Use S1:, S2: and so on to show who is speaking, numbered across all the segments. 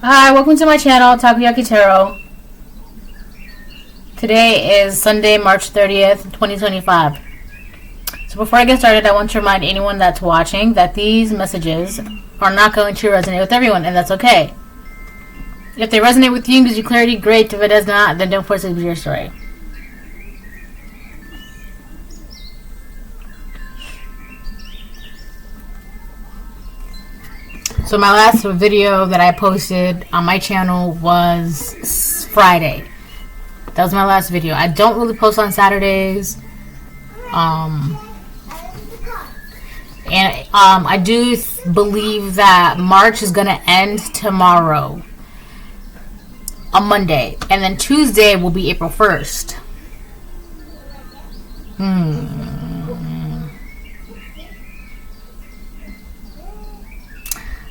S1: Hi, welcome to my channel, Takoyaki Tarot. Today is Sunday, March 30th, 2025. So before I get started, I want to remind anyone that's watching that these messages are not going to resonate with everyone, and that's okay. If they resonate with you and gives you clarity, great. If it does not, then don't force it to be your story. So my last video that I posted on my channel was Friday. That was my last video. I don't really post on Saturdays. I do believe that March is going to end tomorrow, on Monday. And then Tuesday will be April 1st.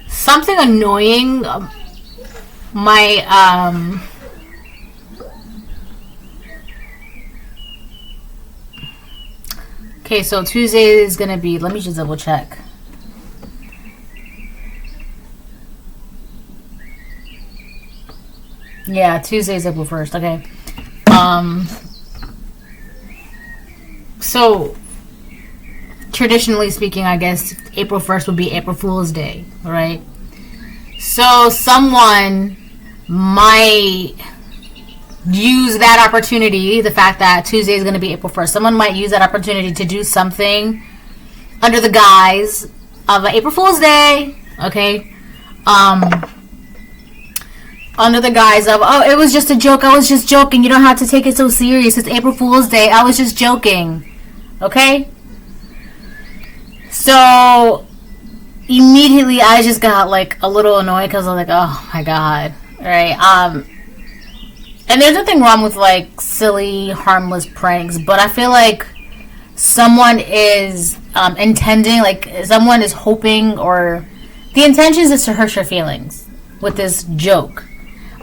S1: Something annoying, okay, so Tuesday is gonna be, let me just double check. Yeah, Tuesday is April 1st, okay. So traditionally speaking, I guess April 1st would be April Fool's Day, right? So someone might use that opportunity, the fact that Tuesday is going to be April 1st. Someone might use that opportunity to do something under the guise of April Fool's Day, okay? Under the guise of, oh, it was just a joke. I was just joking. You don't have to take it so serious. It's April Fool's Day. I was just joking, okay? So immediately I just got like a little annoyed because I was like, oh my god, right? And there's nothing wrong with like silly, harmless pranks, but I feel like someone is intending, like someone is hoping, or the intentions is to hurt your feelings with this joke,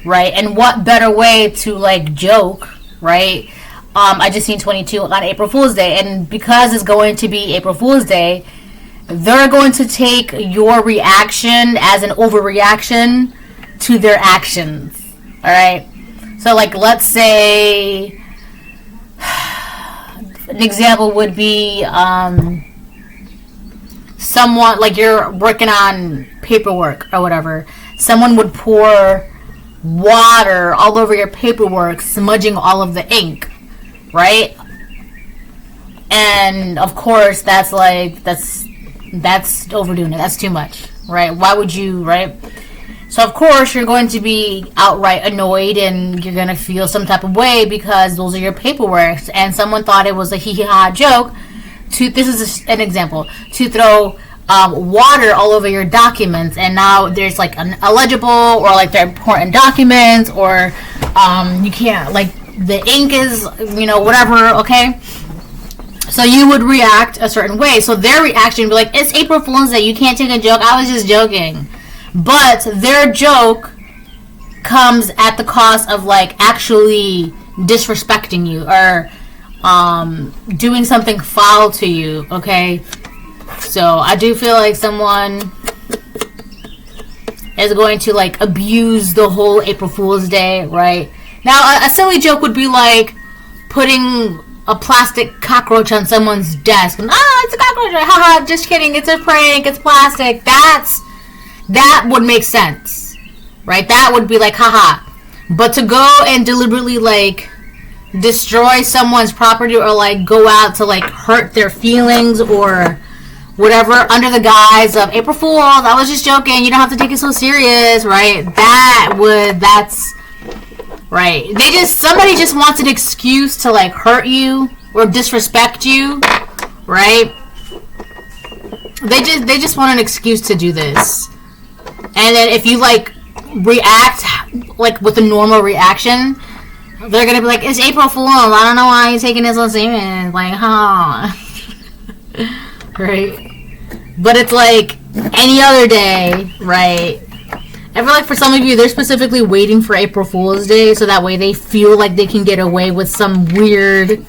S1: right? And what better way to like joke, right? I just seen 22 on April Fool's Day, and because it's going to be April Fool's Day, they're going to take your reaction as an overreaction to their actions. Alright? So, like, let's say an example would be someone, like, you're working on paperwork or whatever. Someone would pour water all over your paperwork, smudging all of the ink. Right? And, of course, that's overdoing it. That's too much, right? Why would you, right? So, of course, you're going to be outright annoyed and you're going to feel some type of way because those are your paperwork. And someone thought it was a hee-hee-ha joke. This is an example. To throw water all over your documents, and now there's like an illegible, or like they're important documents, or you can't, like, the ink is, whatever, okay? So you would react a certain way. So their reaction would be like, it's April Fool's Day, you can't take a joke, I was just joking. But their joke comes at the cost of like actually disrespecting you, or doing something foul to you, okay? So I do feel like someone is going to like abuse the whole April Fool's Day, right? Now a silly joke would be like putting a plastic cockroach on someone's desk. And, it's a cockroach. Haha, just kidding. It's a prank. It's plastic. That would make sense. Right? That would be like, haha. But to go and deliberately, like, destroy someone's property, or, like, go out to, like, hurt their feelings or whatever under the guise of April Fool, I was just joking. You don't have to take it so serious, right? That's... Right. Somebody just wants an excuse to like hurt you or disrespect you, right? They just want an excuse to do this. And then if you like react like with a normal reaction, they're gonna be like, it's April Fool's. I don't know why you're taking this so serious. Like, huh? Right? But it's like any other day, right? I feel like for some of you, they're specifically waiting for April Fool's Day so that way they feel like they can get away with some weird...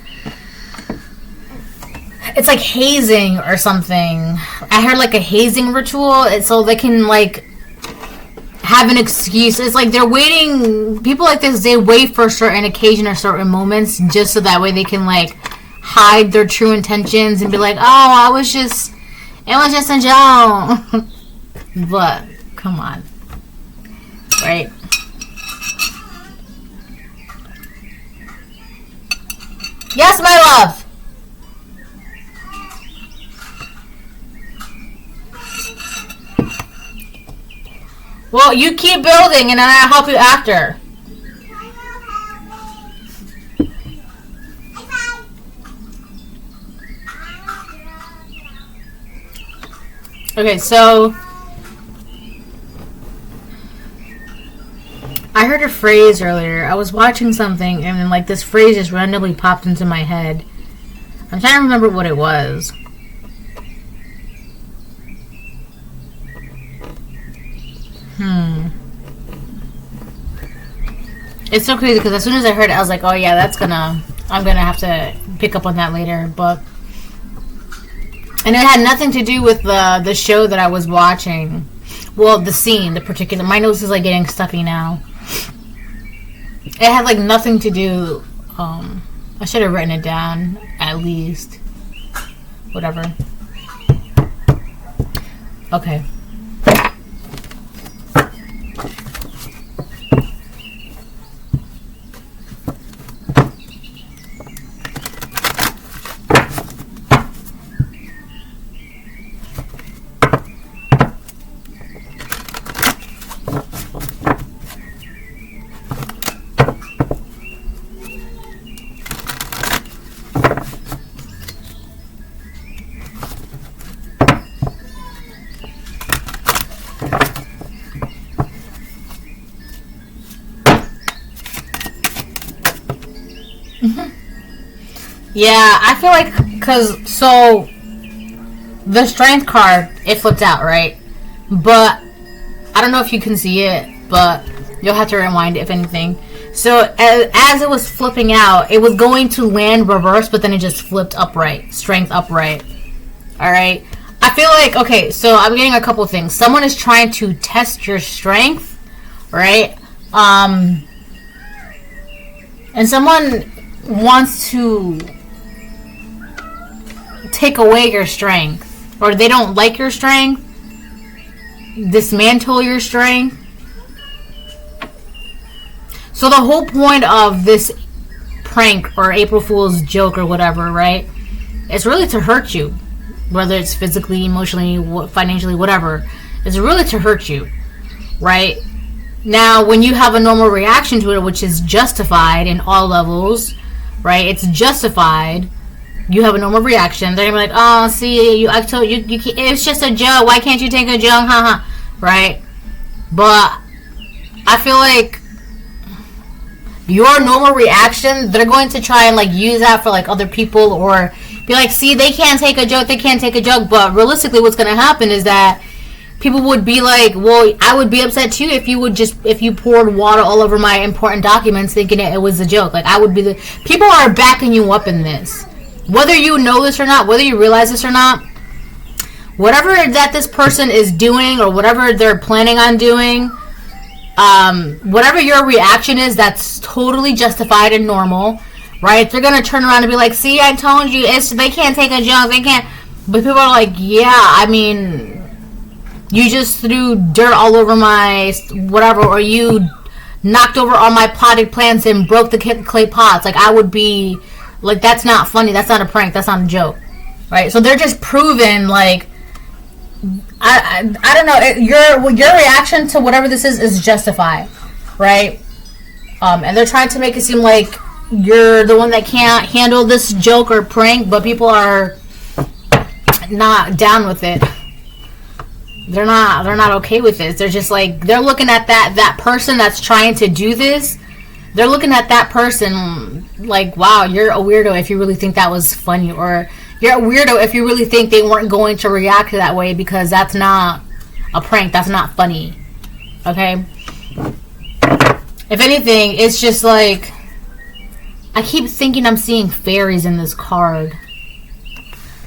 S1: It's like hazing or something. I heard like a hazing ritual, and so they can like have an excuse. It's like they're waiting. People like this, they wait for a certain occasion or certain moments just so that way they can like hide their true intentions and be like, oh, it was just a joke. But come on, right? Yes, my love. Well, you keep building and I'll help you after. Okay, so I heard a phrase earlier. I was watching something and then like this phrase just randomly popped into my head. I'm trying to remember what it was. It's so crazy because as soon as I heard it, I was like, oh yeah, I'm gonna have to pick up on that later. And it had nothing to do with the show that I was watching. Well, the scene, the particular, my nose is like getting stuffy now. It had like nothing to do, I should have written it down at least. Whatever. Okay. Yeah, I feel like, so, the strength card, it flipped out, right? But, I don't know if you can see it, but you'll have to rewind it, if anything. So, as it was flipping out, it was going to land reverse, but then it just flipped upright. Strength upright. Alright? I feel like, okay, so I'm getting a couple things. Someone is trying to test your strength, right? And someone wants to take away your strength, or they don't like your strength, dismantle your strength. So the whole point of this prank or April Fool's joke or whatever, right, it's really to hurt you, whether it's physically, emotionally, financially, whatever. It's really to hurt you, right? Now, when you have a normal reaction to it, which is justified in all levels, right, it's justified. You have a normal reaction. They're gonna be like, "Oh, see, I told you, it's just a joke. Why can't you take a joke, haha?" Right? But I feel like your normal reaction, they're going to try and like use that for like other people, or be like, "See, they can't take a joke. They can't take a joke." But realistically, what's gonna happen is that people would be like, "Well, I would be upset too if you poured water all over my important documents, thinking it was a joke." Like, I would be people are backing you up in this. Whether you know this or not, whether you realize this or not, whatever that this person is doing or whatever they're planning on doing, whatever your reaction is, that's totally justified and normal, right? They're going to turn around and be like, "See, I told you, they can't take a joke, they can't." But people are like, "Yeah, I mean, you just threw dirt all over my whatever, or you knocked over all my potted plants and broke the clay pots." Like, I would be like, that's not funny. That's not a prank. That's not a joke, right? So they're just proving, like, I don't know. Your reaction to whatever this is justified, right? And they're trying to make it seem like you're the one that can't handle this joke or prank, but people are not down with it. They're not okay with this. They're just like, they're looking at that person that's trying to do this. They're looking at that person like, wow, you're a weirdo if you really think that was funny, or you're a weirdo if you really think they weren't going to react that way, because that's not a prank. That's not funny. Okay? If anything, it's just like, I keep thinking I'm seeing fairies in this card.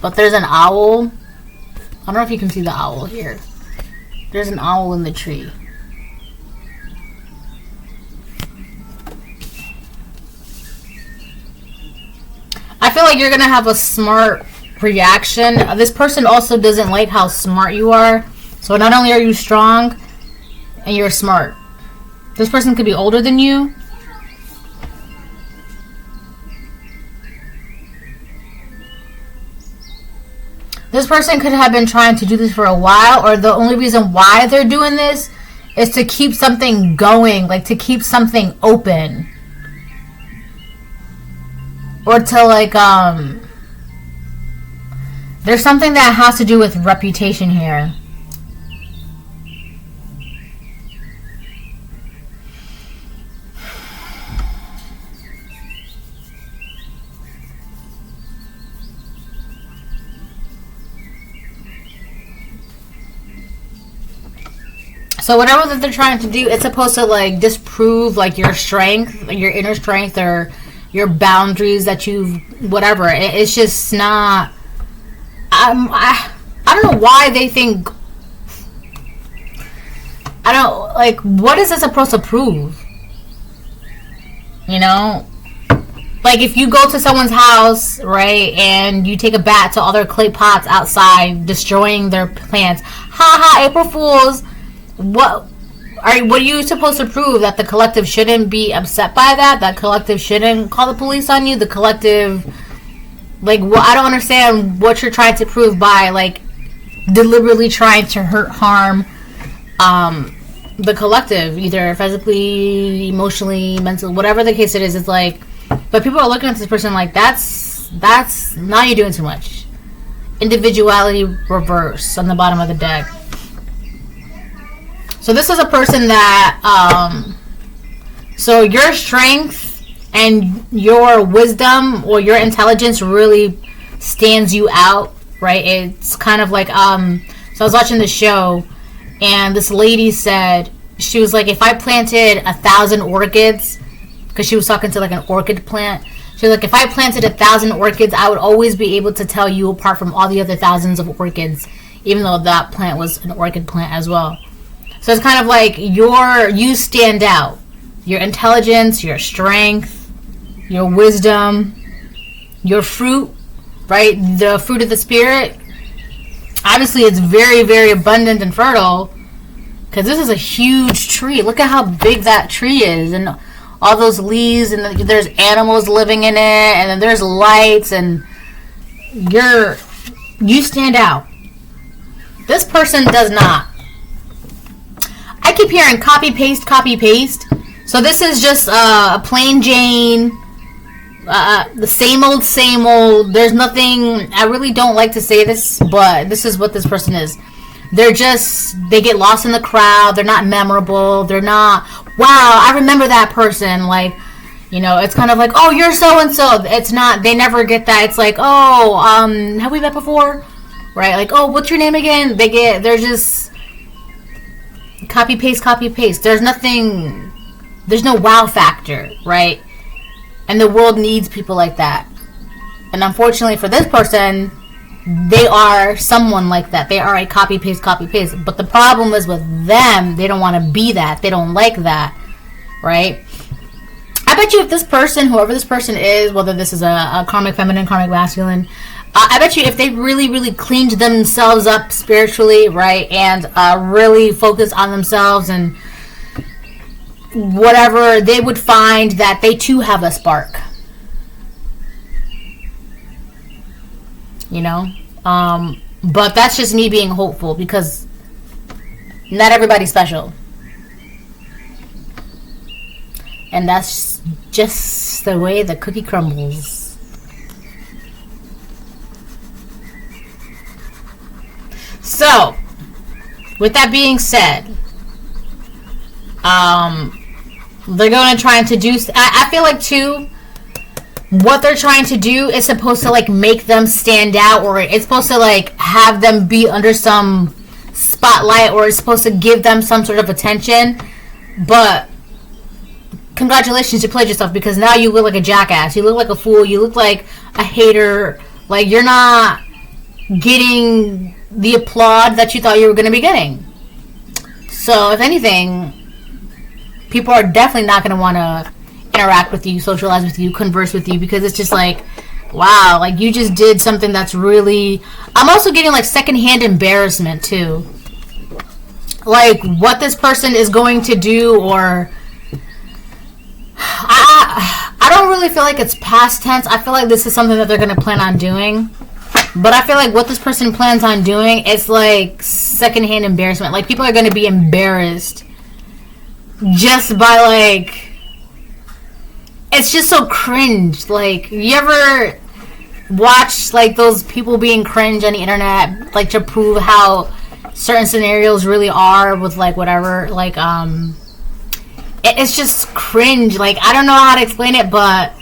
S1: But there's an owl. I don't know if you can see the owl here. There's an owl in the tree. I feel like you're gonna have a smart reaction. This person also doesn't like how smart you are. So not only are you strong, and you're smart. This person could be older than you. This person could have been trying to do this for a while, or the only reason why they're doing this is to keep something going, like to keep something open. Or to like, there's something that has to do with reputation here. So whatever that they're trying to do, it's supposed to like disprove like your strength, your inner strength, or your boundaries that you've whatever. It's just not. I don't know why they think. I don't like. What is this supposed to prove? You know, like if you go to someone's house, right, and you take a bat to all their clay pots outside, destroying their plants. Ha ha! April Fools. What are you supposed to prove? That the collective shouldn't be upset by that? That collective shouldn't call the police on you? The collective, like, well, I don't understand what you're trying to prove by like deliberately trying to harm the collective, either physically, emotionally, mentally, whatever the case it is. It's like, but people are looking at this person like that's now you're doing too much. Individuality reverse on the bottom of the deck. So this is a person that, so your strength and your wisdom or your intelligence really stands you out, right? It's kind of like, so I was watching the show, and this lady said, she was like, if I planted 1,000 orchids, because she was talking to like an orchid plant, she was like, if I planted 1,000 orchids, I would always be able to tell you apart from all the other thousands of orchids, even though that plant was an orchid plant as well. So it's kind of like you stand out. Your intelligence, your strength, your wisdom, your fruit, right? The fruit of the spirit. Obviously, it's very, very abundant and fertile because this is a huge tree. Look at how big that tree is, and all those leaves, and there's animals living in it, and then there's lights, and you stand out. This person does not. I keep hearing copy paste, copy paste. So this is just a plain Jane, the same old, same old. There's nothing. I really don't like to say this, but this is what this person is. They get lost in the crowd. They're not memorable. They're not, wow, I remember that person. Like, you know, it's kind of like, oh, you're so and so. It's not. They never get that. It's like, oh, have we met before? Right? Like, oh, what's your name again? They're just copy paste, copy paste. There's nothing. There's no wow factor, right? And the world needs people like that. And unfortunately for this person, they are someone like that. They are a copy paste, copy paste. But the problem is with them, they don't want to be that. They don't like that, right? I bet you if this person, whoever this person is, whether this is a karmic feminine, karmic masculine, I bet you if they really, really cleaned themselves up spiritually, right, and really focus on themselves and whatever, they would find that they too have a spark. You know? But that's just me being hopeful because not everybody's special. And that's just the way the cookie crumbles. So, with that being said, they're going to try to do, I feel like too, what they're trying to do is supposed to like make them stand out, or it's supposed to like have them be under some spotlight, or it's supposed to give them some sort of attention. But congratulations, you played yourself, because now you look like a jackass. You look like a fool. You look like a hater. Like you're not getting the applaud that you thought you were going to be getting. So if anything, people are definitely not going to want to interact with you, socialize with you, converse with you, because it's just like wow, like you just did something that's really... I'm also getting like secondhand embarrassment too. Like what this person is going to do, or I don't really feel like it's past tense. I feel like this is something that they're going to plan on doing. But I feel like what this person plans on doing is like secondhand embarrassment. Like people are going to be embarrassed just by like... It's just so cringe. Like, you ever watch like those people being cringe on the internet, like to prove how certain scenarios really are with like whatever, like it's just cringe. Like, I don't know how to explain it, but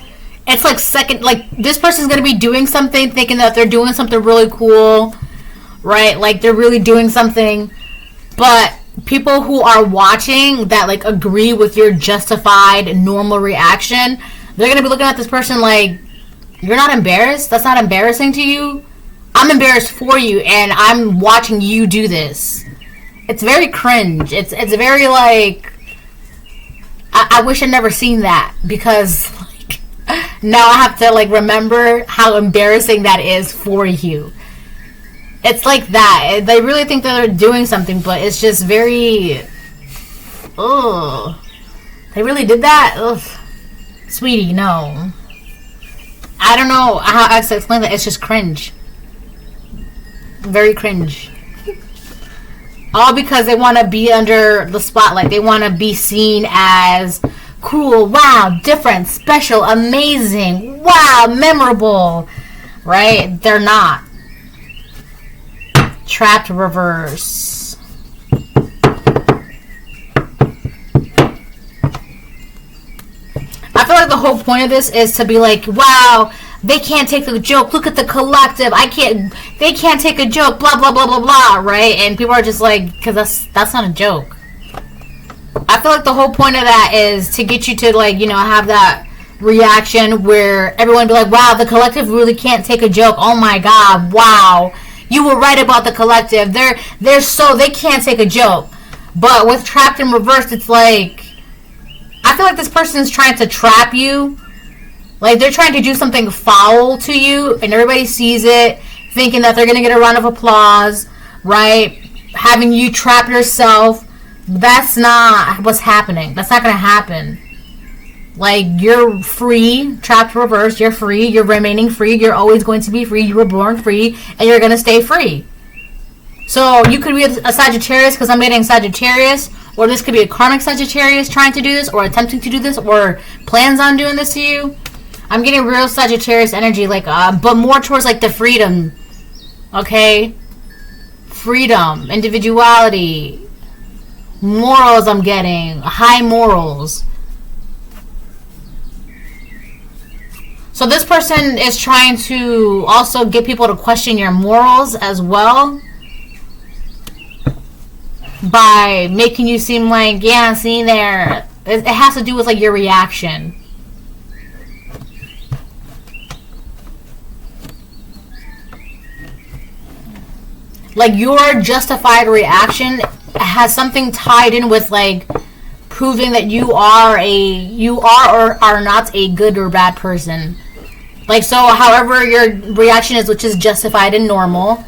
S1: it's like like this person's gonna be doing something thinking that they're doing something really cool, right? Like they're really doing something, but people who are watching that like agree with your justified normal reaction, they're gonna be looking at this person like, you're not embarrassed? That's not embarrassing to you? I'm embarrassed for you, and I'm watching you do this. It's very cringe. It's very like, I wish I'd never seen that, because like now I have to like remember how embarrassing that is for you. It's like that. They really think that they're doing something, but it's just very... Ugh. They really did that? Ugh. Sweetie, no. I don't know how else to explain that. It's just cringe. Very cringe. All because they want to be under the spotlight. They want to be seen as cool, wow, different, special, amazing, wow, memorable. Right? They're not. Trapped reverse. I feel like the whole point of this is to be like, wow, they can't take the joke. Look at the collective. They can't take a joke. Blah blah blah blah blah. Right? And people are just like, because that's not a joke. I feel like the whole point of that is to get you to like, you know, have that reaction where everyone be like, wow, the collective really can't take a joke. Oh my god, wow. You were right about the collective. They can't take a joke. But with trapped and reversed, it's like, I feel like this person is trying to trap you. Like they're trying to do something foul to you, and everybody sees it, thinking that they're gonna get a round of applause, right? Having you trap yourself. That's not what's happening. That's not gonna happen. Like, you're free, trapped reverse, you're free, you're remaining free, you're always going to be free, you were born free, and you're going to stay free. So, you could be a Sagittarius, because I'm getting Sagittarius, or this could be a karmic Sagittarius trying to do this, or attempting to do this, or plans on doing this to you. I'm getting real Sagittarius energy, like, but more towards, like, the freedom, okay? Freedom, individuality, morals I'm getting, high morals. So this person is trying to also get people to question your morals as well, by making you seem like, yeah, see there. It has to do with like your reaction. Like your justified reaction has something tied in with like proving that you are or are not a good or bad person. Like, so however your reaction is, which is justified and normal,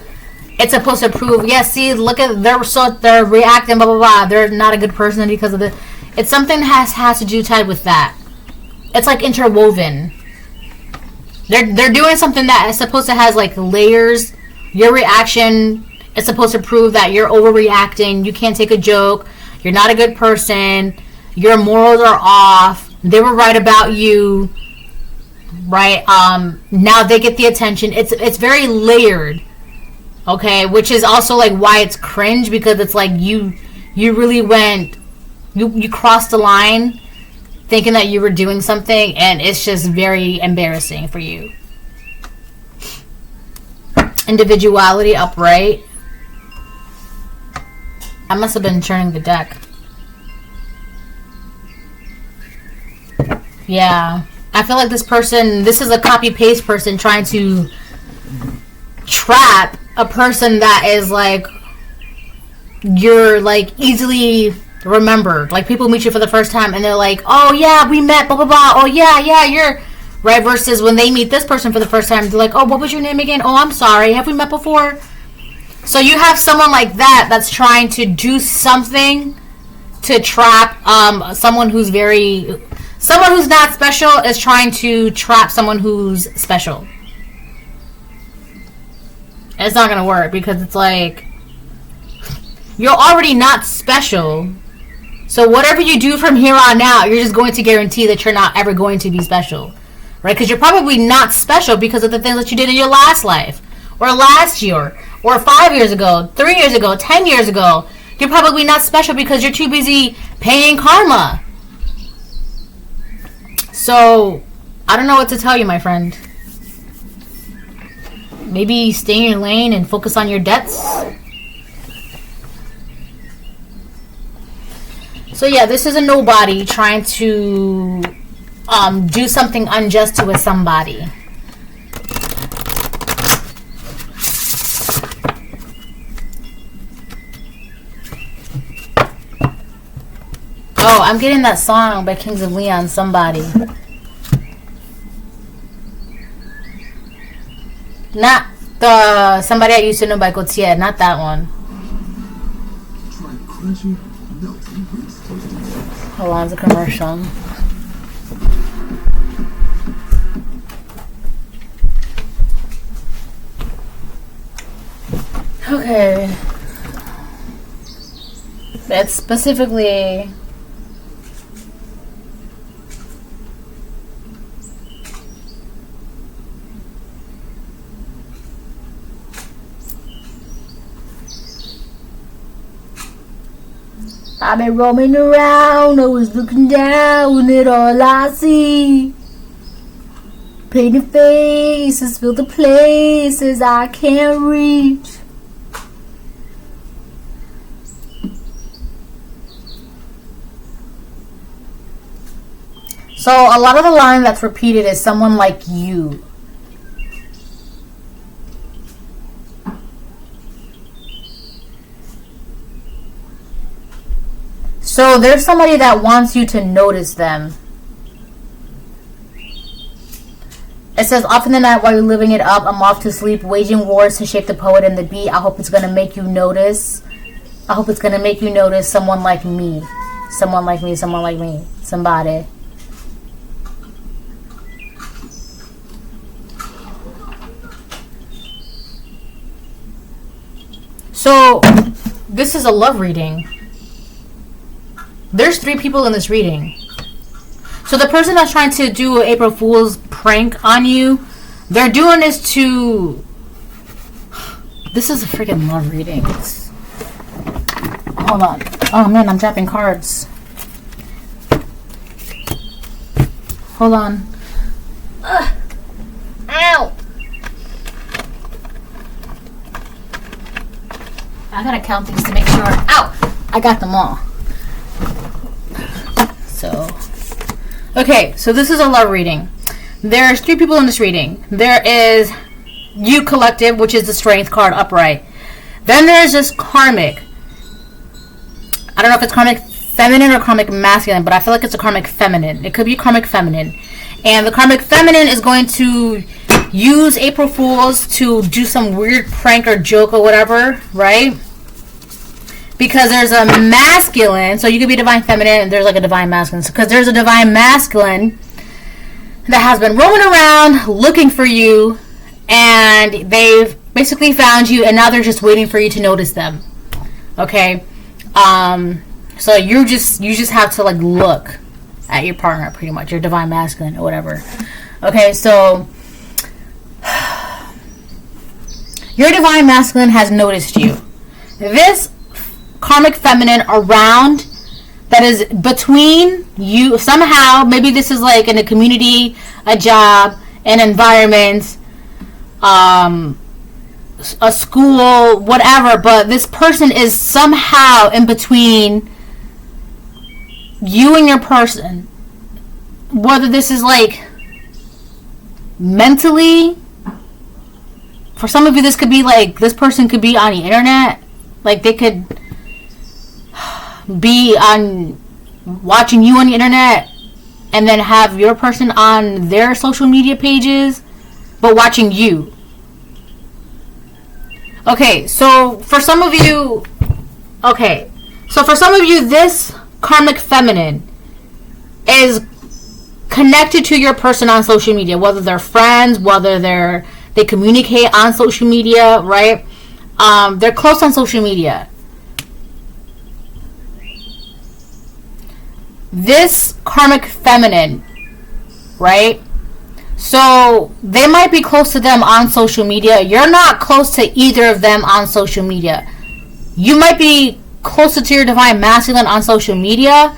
S1: it's supposed to prove, yeah, see, look at, they're reacting, blah, blah, blah, they're not a good person because of the, it's something has to do tied with that. It's like interwoven. They're doing something that is supposed to has like layers. Your reaction is supposed to prove that you're overreacting, you can't take a joke, you're not a good person, your morals are off, they were right about you, right? Now they get the attention. It's very layered, okay? Which is also like why it's cringe, because it's like you really went, you crossed the line thinking that you were doing something, and it's just very embarrassing for you. Individuality upright. I must have been turning the deck. Yeah. I feel like this is a copy-paste person trying to trap a person that is like, you're like easily remembered. Like people meet you for the first time and they're like, oh yeah, we met, blah, blah, blah. Oh yeah, you're right? Versus when they meet this person for the first time, they're like, oh, what was your name again? Oh, I'm sorry, have we met before? So you have someone like that that's trying to do something to trap someone who's not special is trying to trap someone who's special. It's not gonna work because it's like, you're already not special. So whatever you do from here on out, you're just going to guarantee that you're not ever going to be special. Right? Because you're probably not special because of the things that you did in your last life. Or last year. Or 5 years ago. 3 years ago. 10 years ago. You're probably not special because you're too busy paying karma. So, I don't know what to tell you, my friend. Maybe stay in your lane and focus on your debts. So yeah, this is a nobody trying to do something unjust to somebody. Oh, I'm getting that song by Kings of Leon, Somebody. Not the Somebody I Used to Know by Gautier, not that one. Hold on, it's a commercial. Okay. That's specifically... I've been roaming around, always looking down at all I see. Painted faces fill the places I can't reach. So a lot of the line that's repeated is someone like you. So there's somebody that wants you to notice them. It says, off in the night while you're living it up, I'm off to sleep, waging wars to shape the poet and the beat. I hope it's going to make you notice. I hope it's going to make you notice someone like me. Someone like me, someone like me. Somebody. So, this is a love reading. There's 3 people in this reading. So the person that's trying to do an April Fool's prank on you, they're doing this to... This is a freaking love reading. Hold on. Oh man, I'm dropping cards. Hold on. Ugh. Ow! I gotta count these to make sure. Ow! I got them all. So, okay, so this is a love reading. There's 3 people in this reading. There is you collective, which is the strength card upright. Then there's this karmic. I don't know if it's karmic feminine or karmic masculine, but I feel like it's a karmic feminine. It could be karmic feminine. And the karmic feminine is going to use April Fools to do some weird prank or joke or whatever, right? Because there's a masculine, so you could be divine feminine and there's like a divine masculine. Because there's a divine masculine that has been roaming around looking for you, and they've basically found you, and now they're just waiting for you to notice them. Okay? So you just have to like look at your partner, pretty much, your divine masculine or whatever. Okay, so your divine masculine has noticed you. This karmic feminine around that is between you somehow, maybe this is like in a community, a job, an environment, a school, whatever, but this person is somehow in between you and your person. Whether this is like mentally, for some of you this could be like this person could be on the internet, like they could be on watching you on the internet and then have your person on their social media pages, but watching you. Okay, so for some of you, this karmic feminine is connected to your person on social media, whether they're friends, whether they communicate on social media, right? They're close on social media. This karmic feminine, right? So they might be close to them on social media. You're not close to either of them on social media. You might be closer to your divine masculine on social media.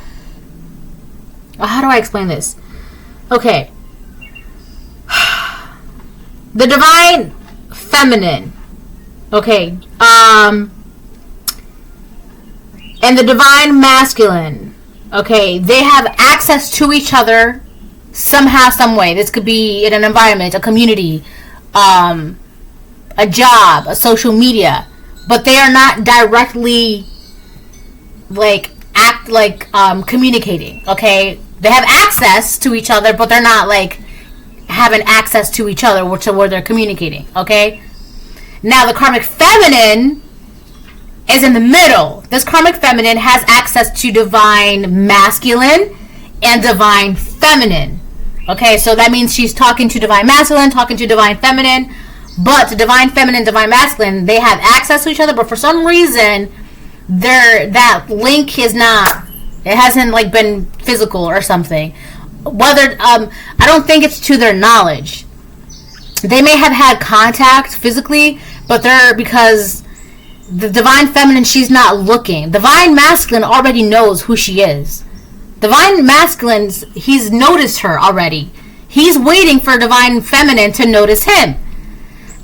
S1: How do I explain this? Okay. The divine feminine, okay, and the divine masculine, okay, they have access to each other somehow, some way. This could be in an environment, a community, a job, a social media, but they are not directly communicating. Okay, they have access to each other, but they're not having access to each other where they're communicating. Okay, now the karmic feminine is in the middle. This karmic feminine has access to divine masculine and divine feminine. Okay, so that means she's talking to divine masculine, talking to divine feminine, but divine feminine, divine masculine, they have access to each other, but for some reason that link is not, it hasn't been physical or something. Whether I don't think it's to their knowledge. They may have had contact physically, but because the divine feminine, she's not looking. Divine masculine already knows who she is. Divine masculine, he's noticed her already. He's waiting for divine feminine to notice him.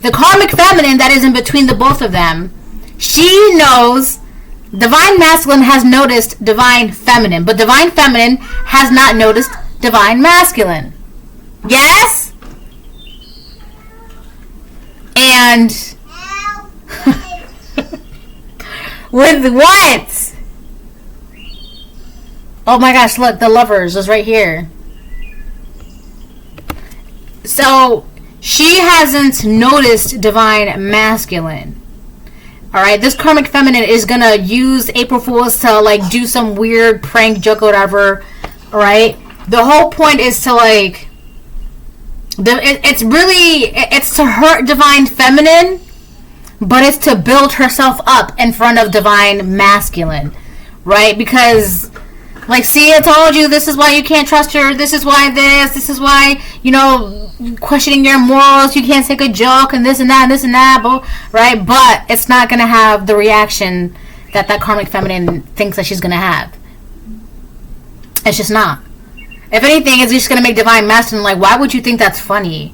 S1: The karmic feminine that is in between the both of them, she knows divine masculine has noticed divine feminine, but divine feminine has not noticed divine masculine. Yes? And with what? Oh my gosh, look, the lovers is right here. So she hasn't noticed divine masculine. Alright, this karmic feminine is gonna use April Fools to do some weird prank joke or whatever. Alright? The whole point is to it's to hurt divine feminine, but it's to build herself up in front of divine masculine, right? Because see, I told you, this is why you can't trust her, this is why this is why, questioning your morals, you can't take a joke, and this and that, right? But it's not gonna have the reaction that karmic feminine thinks that she's gonna have. It's just not. If anything, it's just going to make divine masculine why would you think that's funny?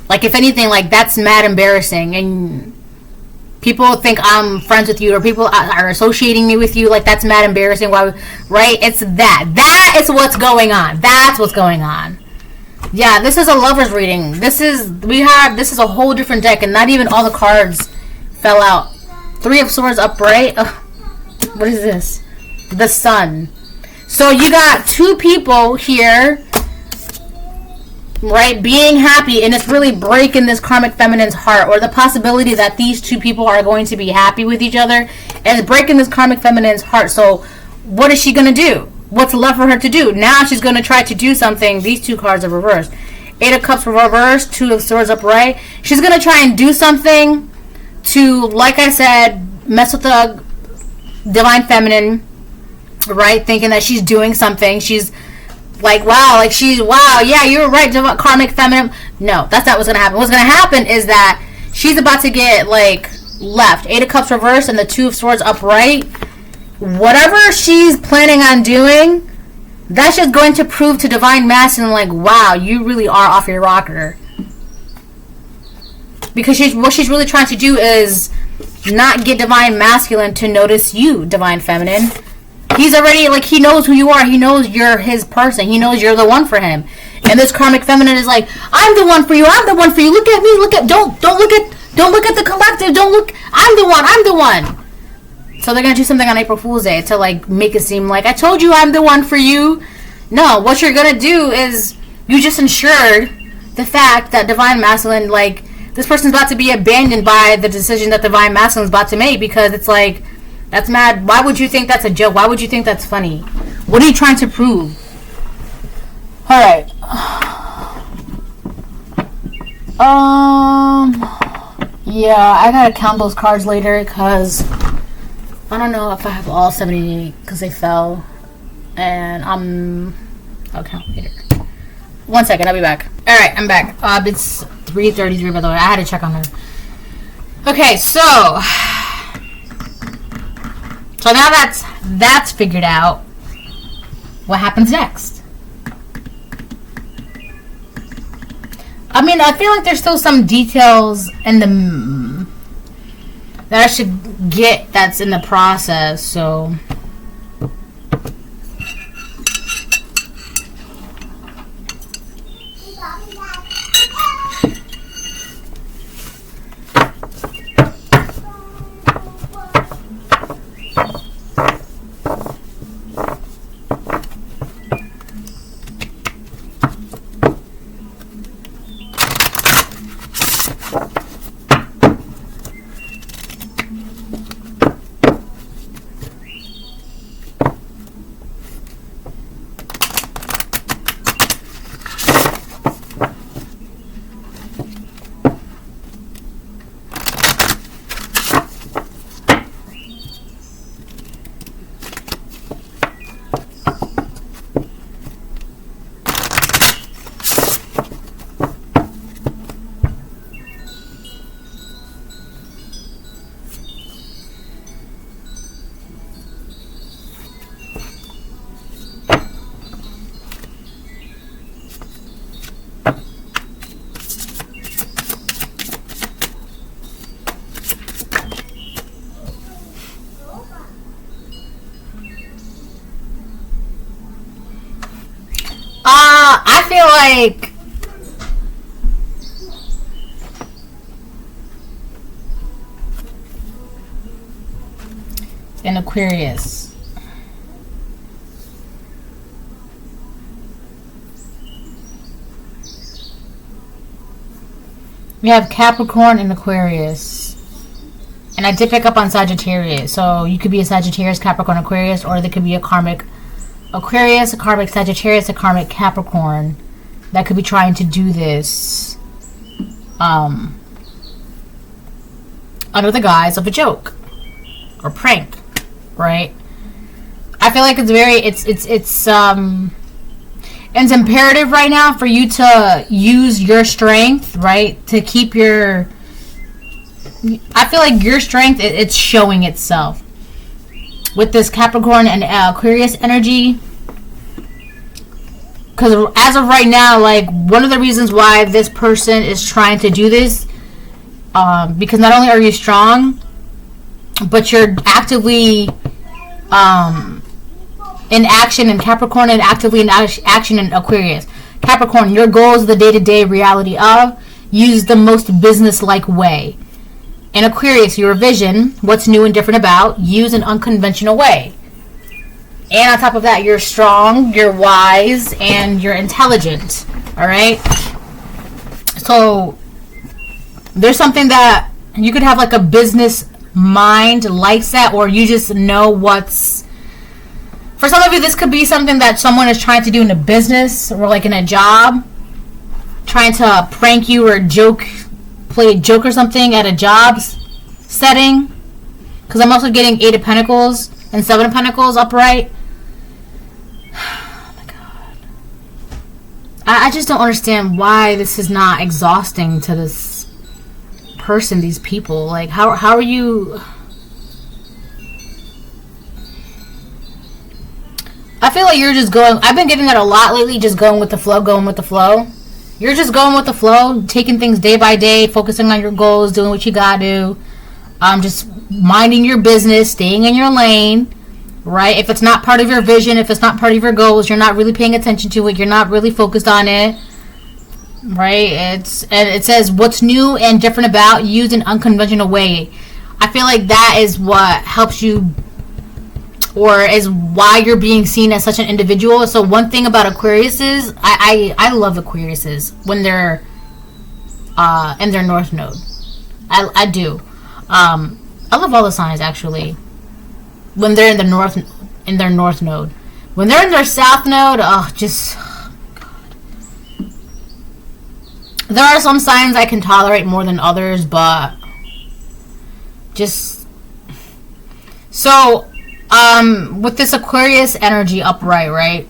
S1: If anything, that's mad embarrassing, and people think I'm friends with you, or people are associating me with you, that's mad embarrassing. Why? Right? It's that is what's going on. That's what's going on. Yeah, this is a lover's reading. This is a whole different deck, and not even all the cards fell out. 3 of Swords upright. What is this? The Sun. So you got 2 people here, right, being happy, and it's really breaking this karmic feminine's heart, or the possibility that these 2 people are going to be happy with each other is breaking this karmic feminine's heart. So what is she going to do? What's left for her to do? Now she's going to try to do something. These 2 cards are reversed. 8 of Cups reversed, 2 of Swords upright. She's going to try and do something to, like I said, mess with the divine feminine, right? Thinking that she's doing something. She's wow, yeah, you're right, karmic feminine. No, that's not what's gonna happen. What's gonna happen is that she's about to get left. 8 of Cups reversed and the 2 of Swords upright. Whatever she's planning on doing, that's just going to prove to divine masculine wow, you really are off your rocker. Because what she's really trying to do is not get divine masculine to notice you, divine feminine. He's already he knows who you are. He knows you're his person. He knows you're the one for him. And this karmic feminine is I'm the one for you. I'm the one for you. Look at me. Don't look at the collective. Don't look. I'm the one. I'm the one. So they're gonna do something on April Fool's Day to make it seem I told you I'm the one for you. No, what you're gonna do is you just ensured the fact that Divine Masculine, like, this person's about to be abandoned by the decision that Divine Masculine is about to make, because it's like, that's mad. Why would you think that's a joke? Why would you think that's funny? What are you trying to prove? Alright. Yeah, I gotta count those cards later, because I don't know if I have all 78, because they fell. And I'll count later. 1 second, I'll be back. Alright, I'm back. It's 3:33, by the way. I had to check on her. Okay, so now that's figured out. What happens next? I mean, I feel like there's still some details in the that I should get that's in the process, so I feel like an Aquarius. We have Capricorn and Aquarius. And I did pick up on Sagittarius. So you could be a Sagittarius, Capricorn, Aquarius, or there could be a karmic Aquarius, a karmic Sagittarius, a karmic Capricorn that could be trying to do this under the guise of a joke or prank, right? I feel like it's very it's imperative right now for you to use your strength, right? To keep your, I feel like your strength, it's showing itself with this Capricorn and Aquarius energy. Because as of right now, like, one of the reasons why this person is trying to do this, because not only are you strong, but you're actively in action in Capricorn and actively in action in Aquarius. Capricorn, your goals, the day-to-day reality of, use the most business-like way. In Aquarius, your vision, what's new and different about, use an unconventional way. And on top of that, you're strong, you're wise, and you're intelligent. Alright? So, there's something that you could have, like, a business mind likes that, or you just know what's... For some of you, this could be something that someone is trying to do in a business or, like, in a job. Trying to prank you or play a joke or something at a job setting. Because I'm also getting 8 of Pentacles and 7 of Pentacles upright. Oh my god. I just don't understand why this is not exhausting to this person, these people. Like, how are you... I feel like you're just going... I've been getting that a lot lately, just going with the flow, going with the flow. You're just going with the flow, taking things day by day, focusing on your goals, doing what you gotta do. Just minding your business, staying in your lane, right? If it's not part of your vision, if it's not part of your goals, you're not really paying attention to it, you're not really focused on it, right? And it says, what's new and different about, use an unconventional way. I feel like that is what helps you or is why you're being seen as such an individual. So one thing about Aquariuses, I love Aquariuses when they're in their north node. I do. I love all the signs actually. When they're in the north, in their north node. When they're in their south node, there are some signs I can tolerate more than others, but just so with this Aquarius energy upright, right?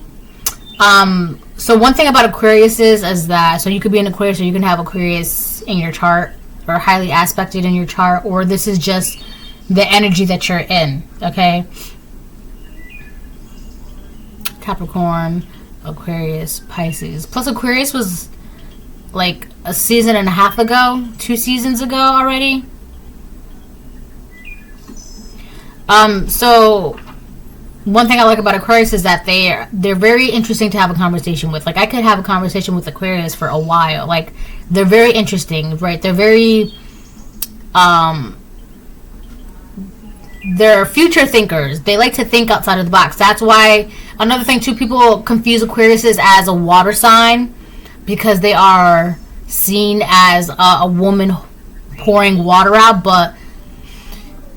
S1: So one thing about Aquarius is that, so you could be an Aquarius, or you can have Aquarius in your chart, or highly aspected in your chart, or this is just the energy that you're in, okay? Capricorn, Aquarius, Pisces. Plus Aquarius was like a season and a half ago, 2 seasons ago already. So one thing I like about Aquarius is that they're very interesting to have a conversation with. Like, I could have a conversation with Aquarius for a while. Like, they're very interesting, right? They're very they're future thinkers. They like to think outside of the box. That's why, another thing too, people confuse Aquariuses as a water sign, because they are seen as a woman pouring water out, but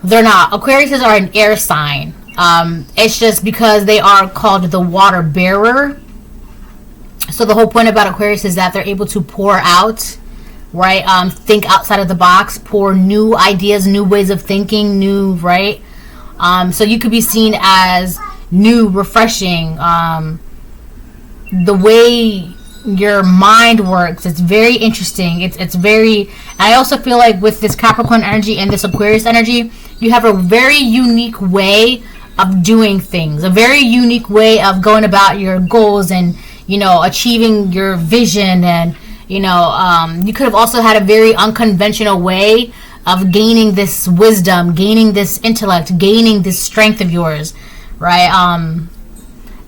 S1: they're not. Aquariuses are an air sign. It's just because they are called the water bearer. So the whole point about Aquarius is that they're able to pour out, right? Think outside of the box, pour new ideas, new ways of thinking, new, right? So you could be seen as new, refreshing. The way your mind works, it's very interesting. It's very, I also feel like with this Capricorn energy and this Aquarius energy, you have a very unique way of doing things, a very unique way of going about your goals and, you know, achieving your vision. And, you know, you could have also had a very unconventional way of gaining this wisdom, gaining this intellect, gaining this strength of yours, right?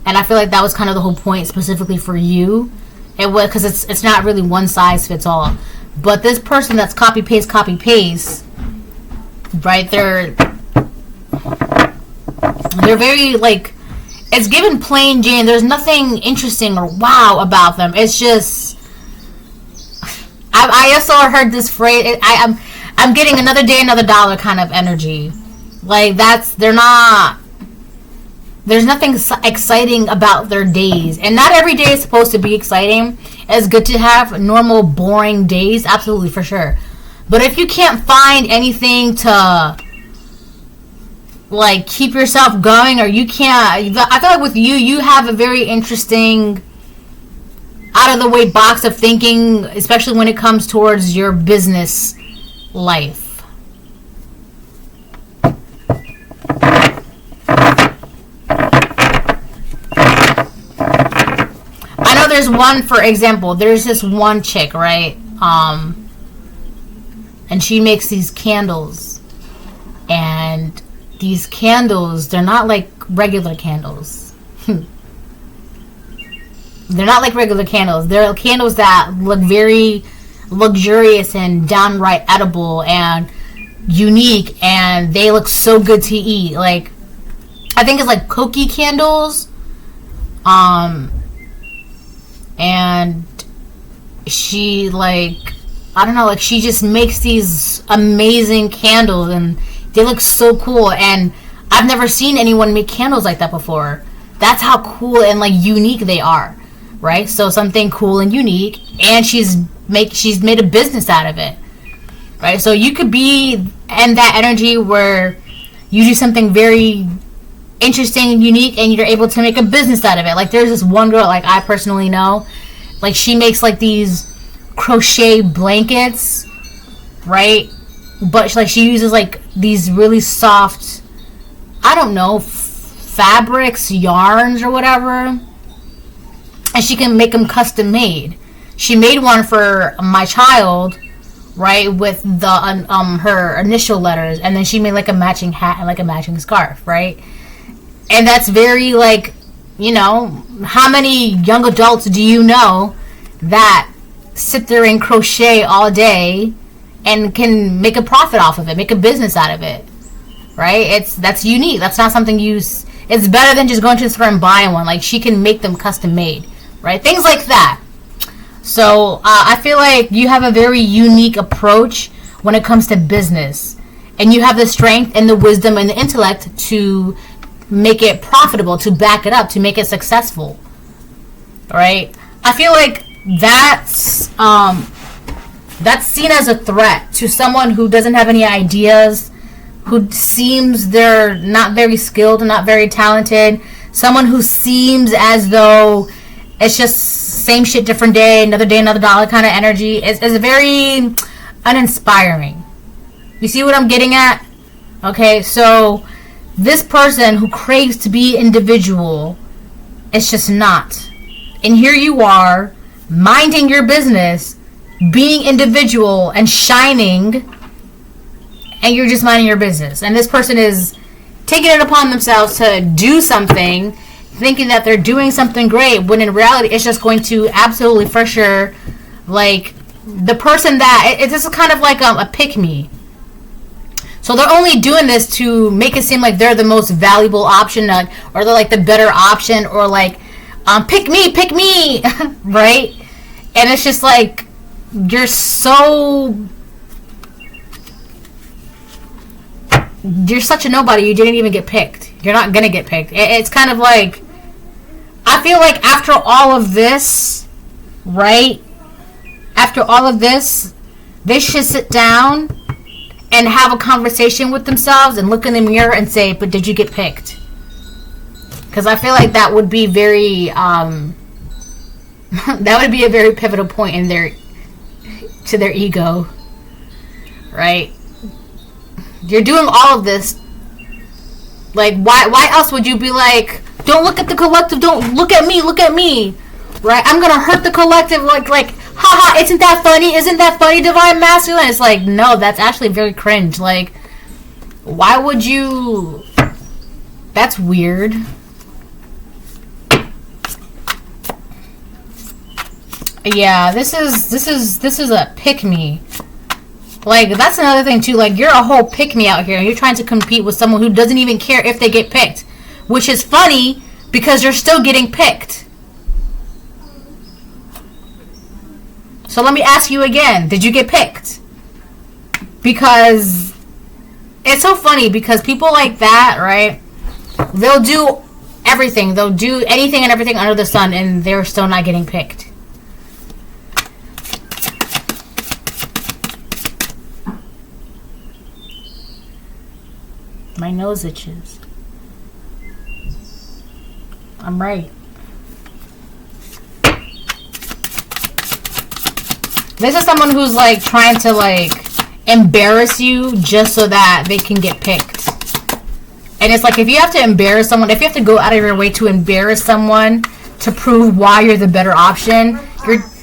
S1: And I feel like that was kind of the whole point specifically for you. It was, because it's not really one size fits all. But this person that's copy paste, right? They're very, like, it's given plain Jane. There's nothing interesting or wow about them. It's just, I also heard this phrase. I'm getting another day, another dollar kind of energy. Like, there's nothing exciting about their days. And not every day is supposed to be exciting. It's good to have normal, boring days. Absolutely, for sure. But if you can't find anything to, like, keep yourself going, or you can't, I feel like with you have a very interesting, out of the way box of thinking, especially when it comes towards your business life. There's one, for example, there's this one chick, right? And she makes these candles. And these candles, they're not like regular candles. They're not like regular candles. They're candles that look very luxurious and downright edible and unique, and they look so good to eat. Like, I think it's like cookie candles. And she, like, I don't know, like, she just makes these amazing candles, and they look so cool. And I've never seen anyone make candles like that before. That's how cool and, like, unique they are, right? So something cool and unique, and she's made a business out of it, right? So you could be in that energy where you do something very interesting and unique, and you're able to make a business out of it. Like, there's this one girl, like, I personally know, like, she makes, like, these crochet blankets, right? But, like, she uses, like, these really soft, I don't know, fabrics, yarns, or whatever, and she can make them custom made. She made one for my child, right, with the her initial letters, and then she made, like, a matching hat and, like, a matching scarf, right? And that's very, like, you know, how many young adults do you know that sit there and crochet all day and can make a profit off of it, make a business out of it, right? That's unique. That's not something you It's better than just going to the store and buying one. Like, she can make them custom made, right? Things like that. So I feel like you have a very unique approach when it comes to business, and you have the strength and the wisdom and the intellect to make it profitable, to back it up, to make it successful. All right? I feel like that's seen as a threat to someone who doesn't have any ideas, who seems they're not very skilled and not very talented, someone who seems as though it's just same shit, different day, another dollar kind of energy. It's very uninspiring. You see what I'm getting at? Okay, so this person who craves to be individual, it's just not. And here you are, minding your business, being individual and shining, and you're just minding your business. And this person is taking it upon themselves to do something, thinking that they're doing something great, when in reality it's just going to absolutely, for sure, like, the person that it's just kind of like a pick-me. So they're only doing this to make it seem like they're the most valuable option, or they're like the better option, or like, pick me, right? And it's just like, you're such a nobody, you didn't even get picked. You're not gonna get picked. It's kind of like, I feel like after all of this, right? After all of this, they should sit down and have a conversation with themselves and look in the mirror and say, but did you get picked? Because I feel like that would be very, that would be a very pivotal point in their ego, right? You're doing all of this. Like, why else would you be like, don't look at the collective, don't look at me, right? I'm gonna hurt the collective, like, haha, isn't that funny, Divine Masculine? It's like, no, that's actually very cringe. Like, why would you? That's weird. Yeah, this is a pick me. Like, that's another thing too. Like, you're a whole pick me out here, and you're trying to compete with someone who doesn't even care if they get picked, which is funny because you're still getting picked. So let me ask you again, did you get picked? Because it's so funny, because people like that, right? They'll do everything. They'll do anything and everything under the sun, and they're still not getting picked. My nose itches. I'm right. This is someone who's like trying to like embarrass you just so that they can get picked. And it's like, if you have to embarrass someone, if you have to go out of your way to embarrass someone to prove why you're the better option,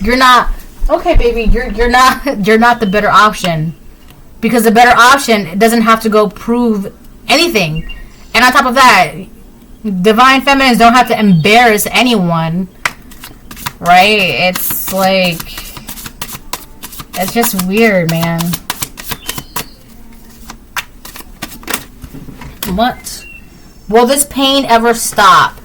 S1: you're not okay, baby. You're not the better option, because the better option doesn't have to go prove anything. And on top of that, Divine Feminines don't have to embarrass anyone, right? It's like, it's just weird, man. What? Will this pain ever stop?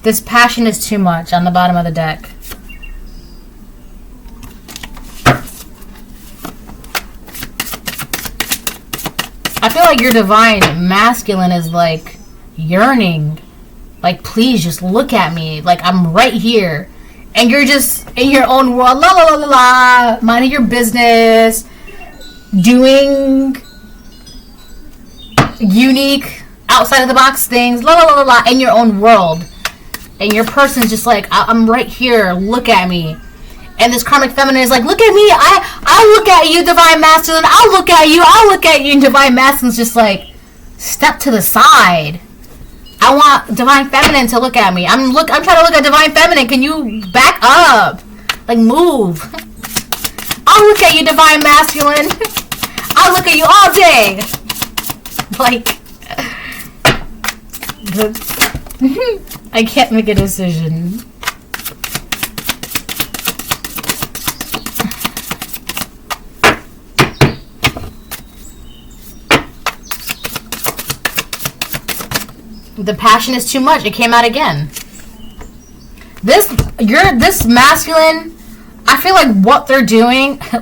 S1: This passion is too much on the bottom of the deck. I feel like your Divine Masculine is like yearning. Like, please just look at me. Like, I'm right here. And you're just in your own world, la la la la la, minding your business, doing unique, outside of the box things, la la la la la, in your own world. And your person's just like, I'm right here, look at me. And this karmic feminine is like, look at me, I'll look at you, Divine Masculine, I'll look at you. And Divine Masculine's just like, step to the side. I want Divine Feminine to look at me. I'm trying to look at Divine Feminine. Can you back up? Like, move. I'll look at you, Divine Masculine. I'll look at you all day. Like, I can't make a decision. The passion is too much. It came out again. This masculine, I feel like what they're doing, I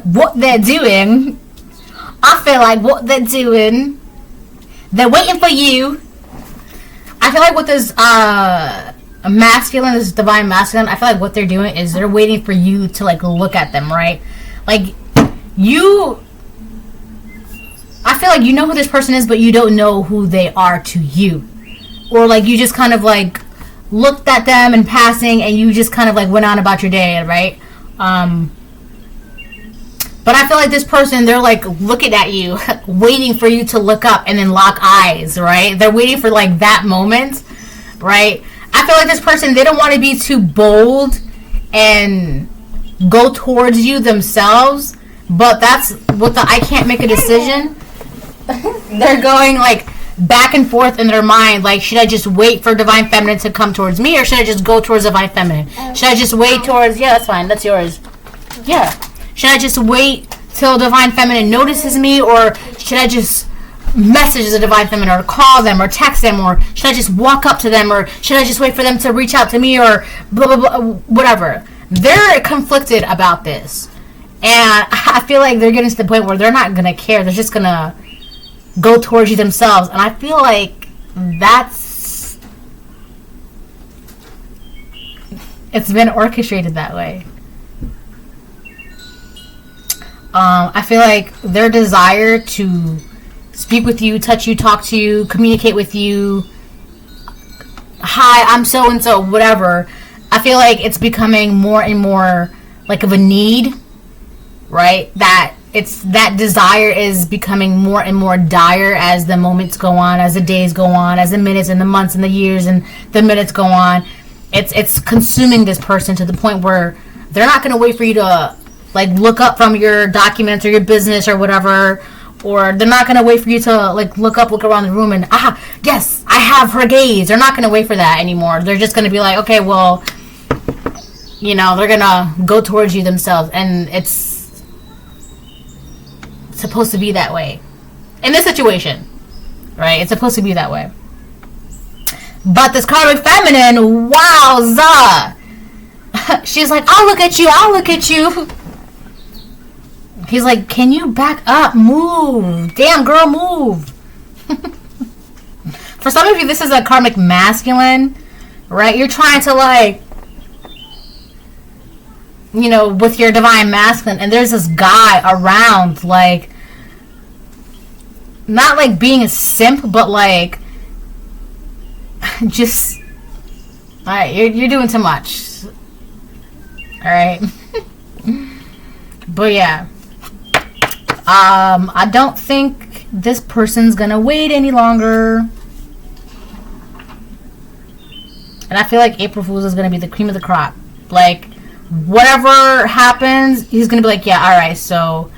S1: feel like what they're doing, they're waiting for you. I feel like with this masculine, this divine masculine, I feel like what they're doing is they're waiting for you to like look at them, right? Like I feel like you know who this person is, but you don't know who they are to you. Or like you just kind of like looked at them in passing and you just kind of like went on about your day, right? But I feel like this person, they're like looking at you, waiting for you to look up and then lock eyes, right? They're waiting for like that moment, right? I feel like this person, they don't want to be too bold and go towards you themselves, but that's what I can't make a decision. They're going like back and forth in their mind, like, should I just wait for Divine Feminine to come towards me, or should I just go towards Divine Feminine? Should I just wait towards, yeah, that's fine, that's yours. Yeah. Should I just wait till Divine Feminine notices me, or should I just message the Divine Feminine, or call them, or text them, or should I just walk up to them, or should I just wait for them to reach out to me, or blah, blah, blah, whatever. They're conflicted about this. And I feel like they're getting to the point where they're not going to care. They're just going to go towards you themselves. And I feel like it's been orchestrated that way. I feel like their desire to speak with you, touch you, talk to you, communicate with you, hi, I'm so and so, whatever. I feel like it's becoming more and more like of a need, right? That desire is becoming more and more dire as the moments go on, as the days go on, as the minutes and the months and the years and the minutes go on. It's consuming this person to the point where they're not going to wait for you to like look up from your documents or your business or whatever, or they're not going to wait for you to like look around the room and yes, I have her gaze. They're not going to wait for that anymore. They're just going to be like, okay, well, you know, they're going to go towards you themselves, and it's supposed to be that way in this situation, right? It's supposed to be that way. But this karmic feminine, wowza, she's like, I'll look at you. He's like, can you back up? Move. Damn, girl, move. For some of you, this is a karmic masculine, right? You're trying to, like, you know, with your divine masculine, and there's this guy around, like, not, like, being a simp, but, like, just, alright, you're doing too much. Alright? But, yeah. I don't think this person's gonna wait any longer. And I feel like April Fool's is gonna be the cream of the crop. Like, whatever happens, he's gonna be like, yeah, alright, so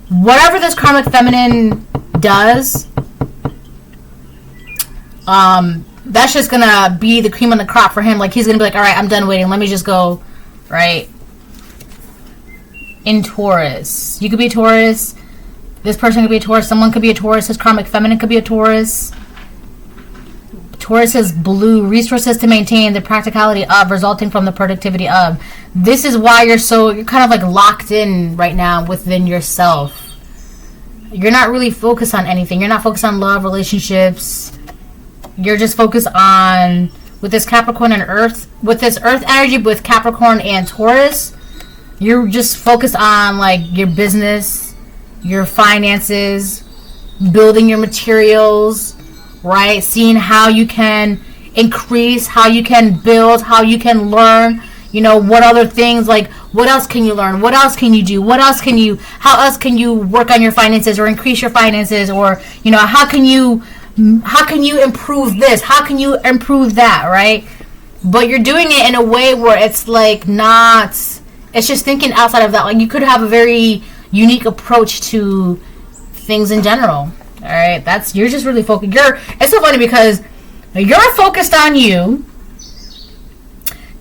S1: whatever this karmic feminine does, that's just gonna be the cream of the crop for him. Like, he's gonna be like, alright, I'm done waiting, let me just go, right? In Taurus. You could be a Taurus. This person could be a Taurus. Someone could be a Taurus. His karmic feminine could be a Taurus. Taurus is blue. Resources to maintain the practicality of, resulting from the productivity of. This is why you're kind of like locked in right now within yourself. You're not really focused on anything. You're not focused on love, relationships. You're just focused on, with this Capricorn and Earth, with this Earth energy with Capricorn and Taurus, you're just focused on like your business, your finances, building your materials, right? Seeing how you can increase, how you can build, how you can learn, you know, what other things, like what else can you learn? What else can you do? How else can you work on your finances or increase your finances? Or, you know, how can you improve this? How can you improve that, right? But you're doing it in a way where it's like not, it's just thinking outside of that. Like, you could have a very unique approach to things in general. All right, you're just really focused. It's so funny because you're focused on you.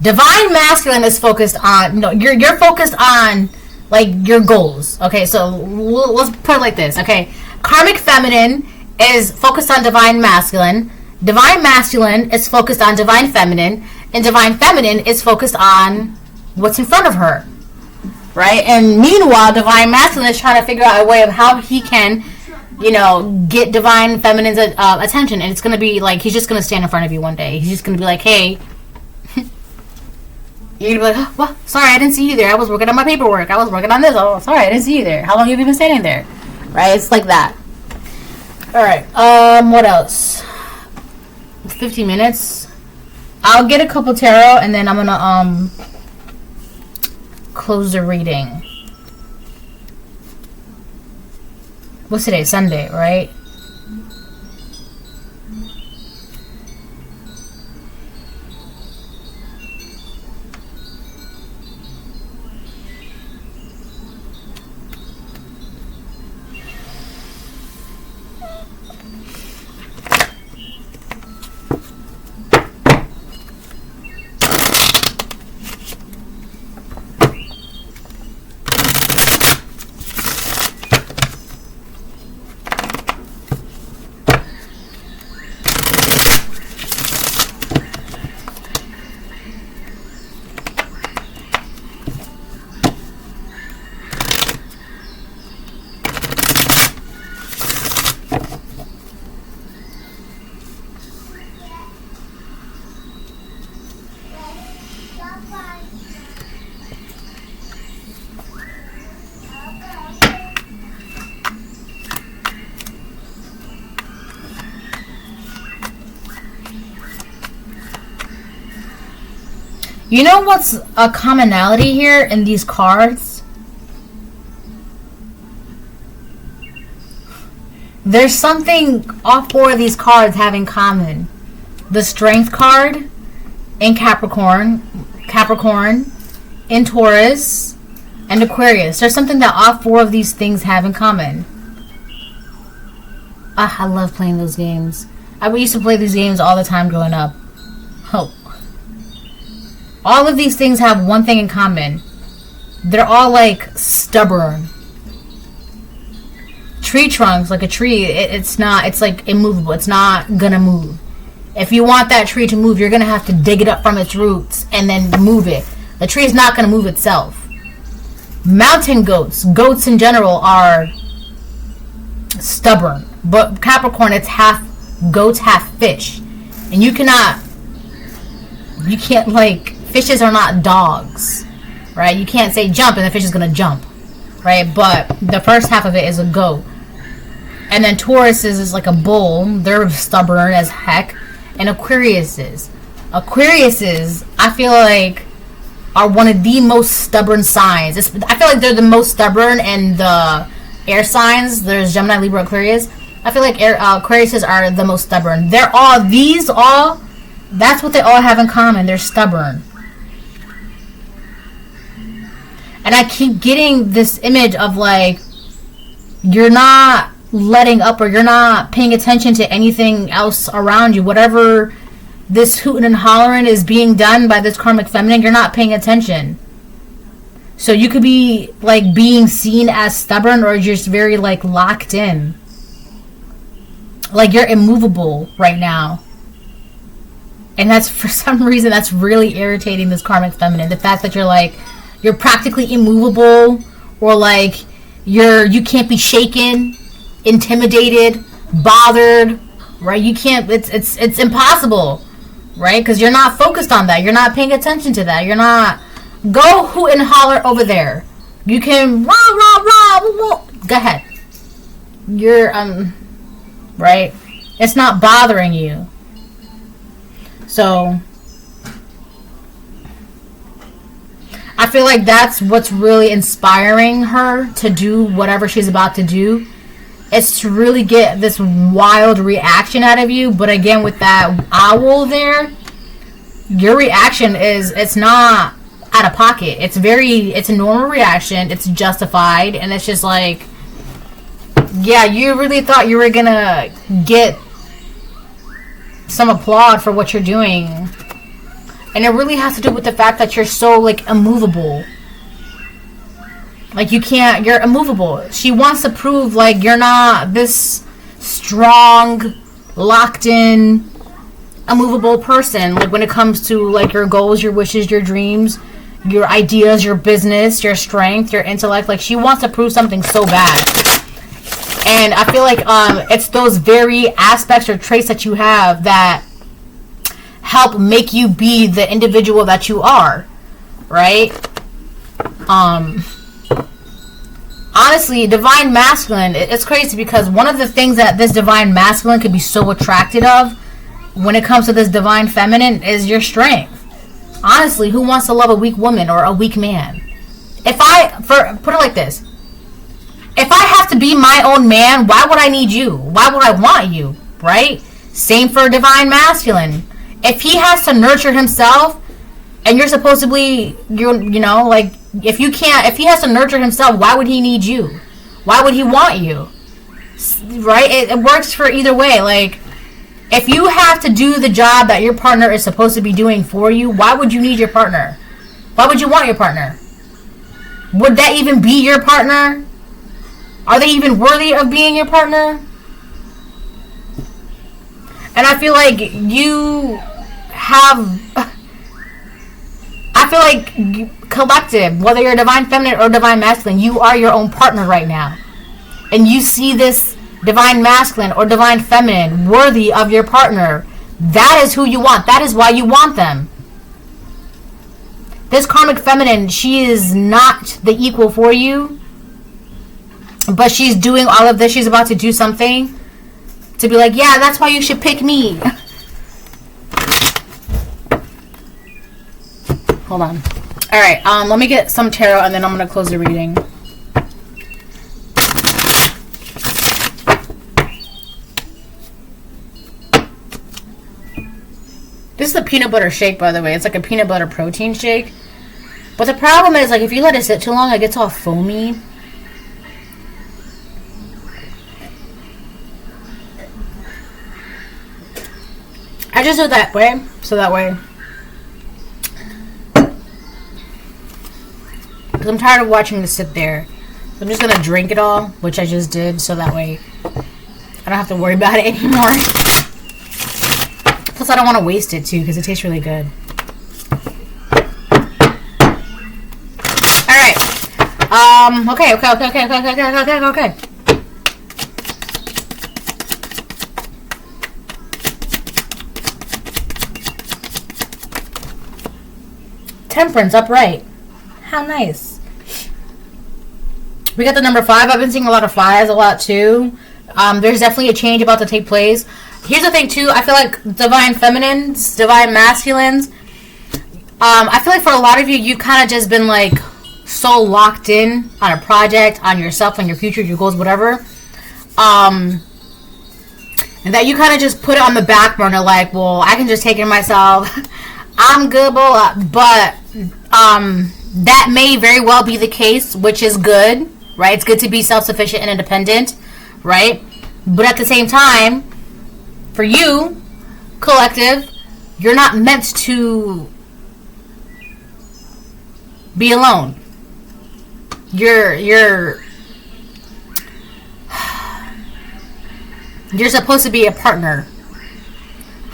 S1: Divine masculine is focused on you're focused on like your goals. Okay, so let's put it like this. Okay, karmic feminine is focused on divine masculine. Divine Masculine is focused on Divine Feminine, and Divine Feminine is focused on what's in front of her, right? And meanwhile, Divine Masculine is trying to figure out a way of how he can, you know, get Divine Feminine's attention. And it's going to be like, he's just going to stand in front of you one day. He's just going to be like, hey, you're going to be like, oh, well, sorry, I didn't see you there. I was working on my paperwork. I was working on this. Oh, sorry, I didn't see you there. How long have you been standing there? Right? It's like that. All right. What else? 15 minutes. I'll get a couple tarot, and then I'm going to close the reading. What's today? Sunday, right? You know what's a commonality here in these cards? There's something all four of these cards have in common. The Strength card in Capricorn, in Taurus, and Aquarius. There's something that all four of these things have in common. I love playing those games. I used to play these games all the time growing up. Oh. All of these things have one thing in common. They're all like stubborn. Tree trunks, like a tree, it's like immovable. It's not gonna move. If you want that tree to move, you're gonna have to dig it up from its roots and then move it. The tree is not gonna move itself. Mountain goats in general are stubborn. But Capricorn, it's half goats, half fish. And you can't like, fishes are not dogs, right? You can't say jump and the fish is going to jump, right? But the first half of it is a goat. And then Taurus is like a bull. They're stubborn as heck. And Aquariuses, I feel like, are one of the most stubborn signs. I feel like they're the most stubborn in the air signs. There's Gemini, Libra, Aquarius. I feel like Aquariuses are the most stubborn. That's what they all have in common. They're stubborn. And I keep getting this image of like, you're not letting up or you're not paying attention to anything else around you. Whatever this hooting and hollering is being done by this karmic feminine, you're not paying attention. So you could be like being seen as stubborn or just very like locked in. Like you're immovable right now. And that's, for some reason, that's really irritating this karmic feminine. The fact that you're practically immovable, or like you can't be shaken, intimidated, bothered, right? You can't, it's impossible, right? Because you're not focused on that. You're not paying attention to that. You're not, go hoot and holler over there. You can rah, rah, rah, wah, wah. Go ahead. You're, right? It's not bothering you. So I feel like that's what's really inspiring her to do whatever she's about to do. It's to really get this wild reaction out of you. But again, with that owl there, your reaction it's not out of pocket. It's a normal reaction. It's justified. And it's just like, yeah, you really thought you were gonna get some applaud for what you're doing. And it really has to do with the fact that you're so like immovable. Like you're immovable. She wants to prove like you're not this strong, locked in, a movable person, like when it comes to like your goals, your wishes, your dreams, your ideas, your business, your strength, your intellect. Like she wants to prove something so bad. And I feel like it's those very aspects or traits that you have that help make you be the individual that you are, right? Honestly, divine masculine, it's crazy because one of the things that this divine masculine could be so attracted of when it comes to this divine feminine is your strength. Honestly, who wants to love a weak woman or a weak man? Put it like this. If I have to be my own man, why would I need you? Why would I want you? Right? Same for divine masculine. If he has to nurture himself, and you're supposed to be, you know, like, if he has to nurture himself, why would he need you? Why would he want you? Right? It works for either way. Like, if you have to do the job that your partner is supposed to be doing for you, why would you need your partner? Why would you want your partner? Would that even be your partner? Are they even worthy of being your partner? And I feel like you have... I feel like collective, whether you're divine feminine or divine masculine, you are your own partner right now. And you see this divine masculine or divine feminine worthy of your partner. That is who you want. That is why you want them. This karmic feminine, she is not the equal for you. But she's doing all of this. She's about to do something to be like, yeah, that's why you should pick me. Hold on. Alright, let me get some tarot and then I'm going to close the reading. This is a peanut butter shake, by the way. It's like a peanut butter protein shake. But the problem is, like, if you let it sit too long, it gets all foamy. I just do it that way, so that way... Because I'm tired of watching this sit there. So I'm just going to drink it all, which I just did, so that way I don't have to worry about it anymore. Plus, I don't want to waste it, too, because it tastes really good. Alright. Okay. Temperance, upright. How nice. We got the number 5. I've been seeing a lot of 5s a lot too. There's definitely a change about to take place. Here's the thing too. I feel like divine feminines, divine masculines. I feel like for a lot of you, you've kind of just been like so locked in on a project, on yourself, on your future, your goals, whatever. And that you kind of just put it on the back burner. Like, well, I can just take care of myself. I'm good, but that may very well be the case, which is good, right? It's good to be self-sufficient and independent, right? But at the same time, for you, collective, you're not meant to be alone. You're supposed to be a partner.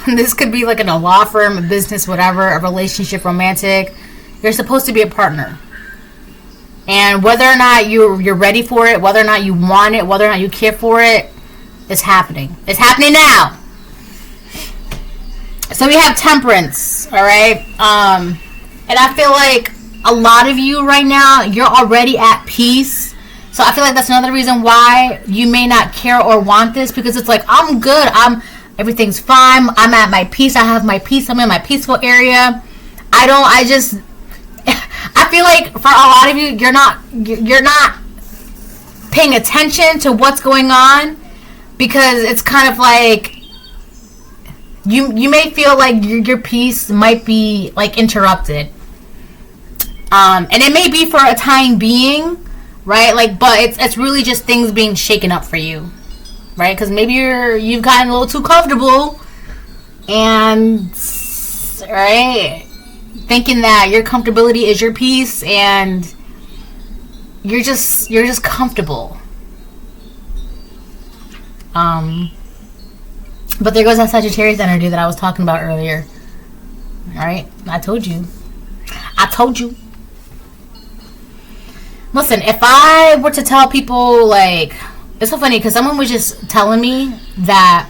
S1: This could be like in a law firm, a business, whatever, a relationship, romantic. You're supposed to be a partner. And whether or not you're ready for it, whether or not you want it, whether or not you care for it, it's happening. It's happening now. So we have temperance, all right? And I feel like a lot of you right now, you're already at peace. So I feel like that's another reason why you may not care or want this, because it's like, I'm good. Everything's fine. I'm at my peace. I have my peace. I'm in my peaceful area. I feel like for a lot of you, you're not paying attention to what's going on, because it's kind of like you may feel like your peace might be like interrupted. And it may be for a time being, right? Like, but it's really just things being shaken up for you. Right? Because maybe you've gotten a little too comfortable, and right, thinking that your comfortability is your peace, and you're just comfortable. But there goes that Sagittarius energy that I was talking about earlier. Alright? I told you. I told you. Listen, if I were to tell people, like... It's so funny because someone was just telling me that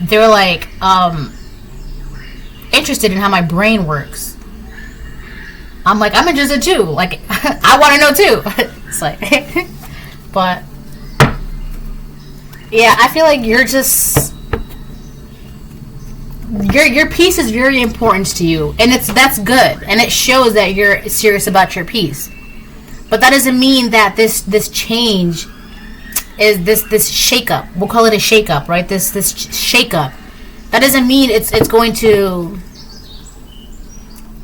S1: they were like, interested in how my brain works. I'm like, I'm interested too. Like, I want to know too. It's like, but yeah, I feel like you're just, your peace is very important to you, and that's good, and it shows that you're serious about your peace. But that doesn't mean that this change is this shake-up. We'll call it a shake-up, right? This shake-up. That doesn't mean it's going to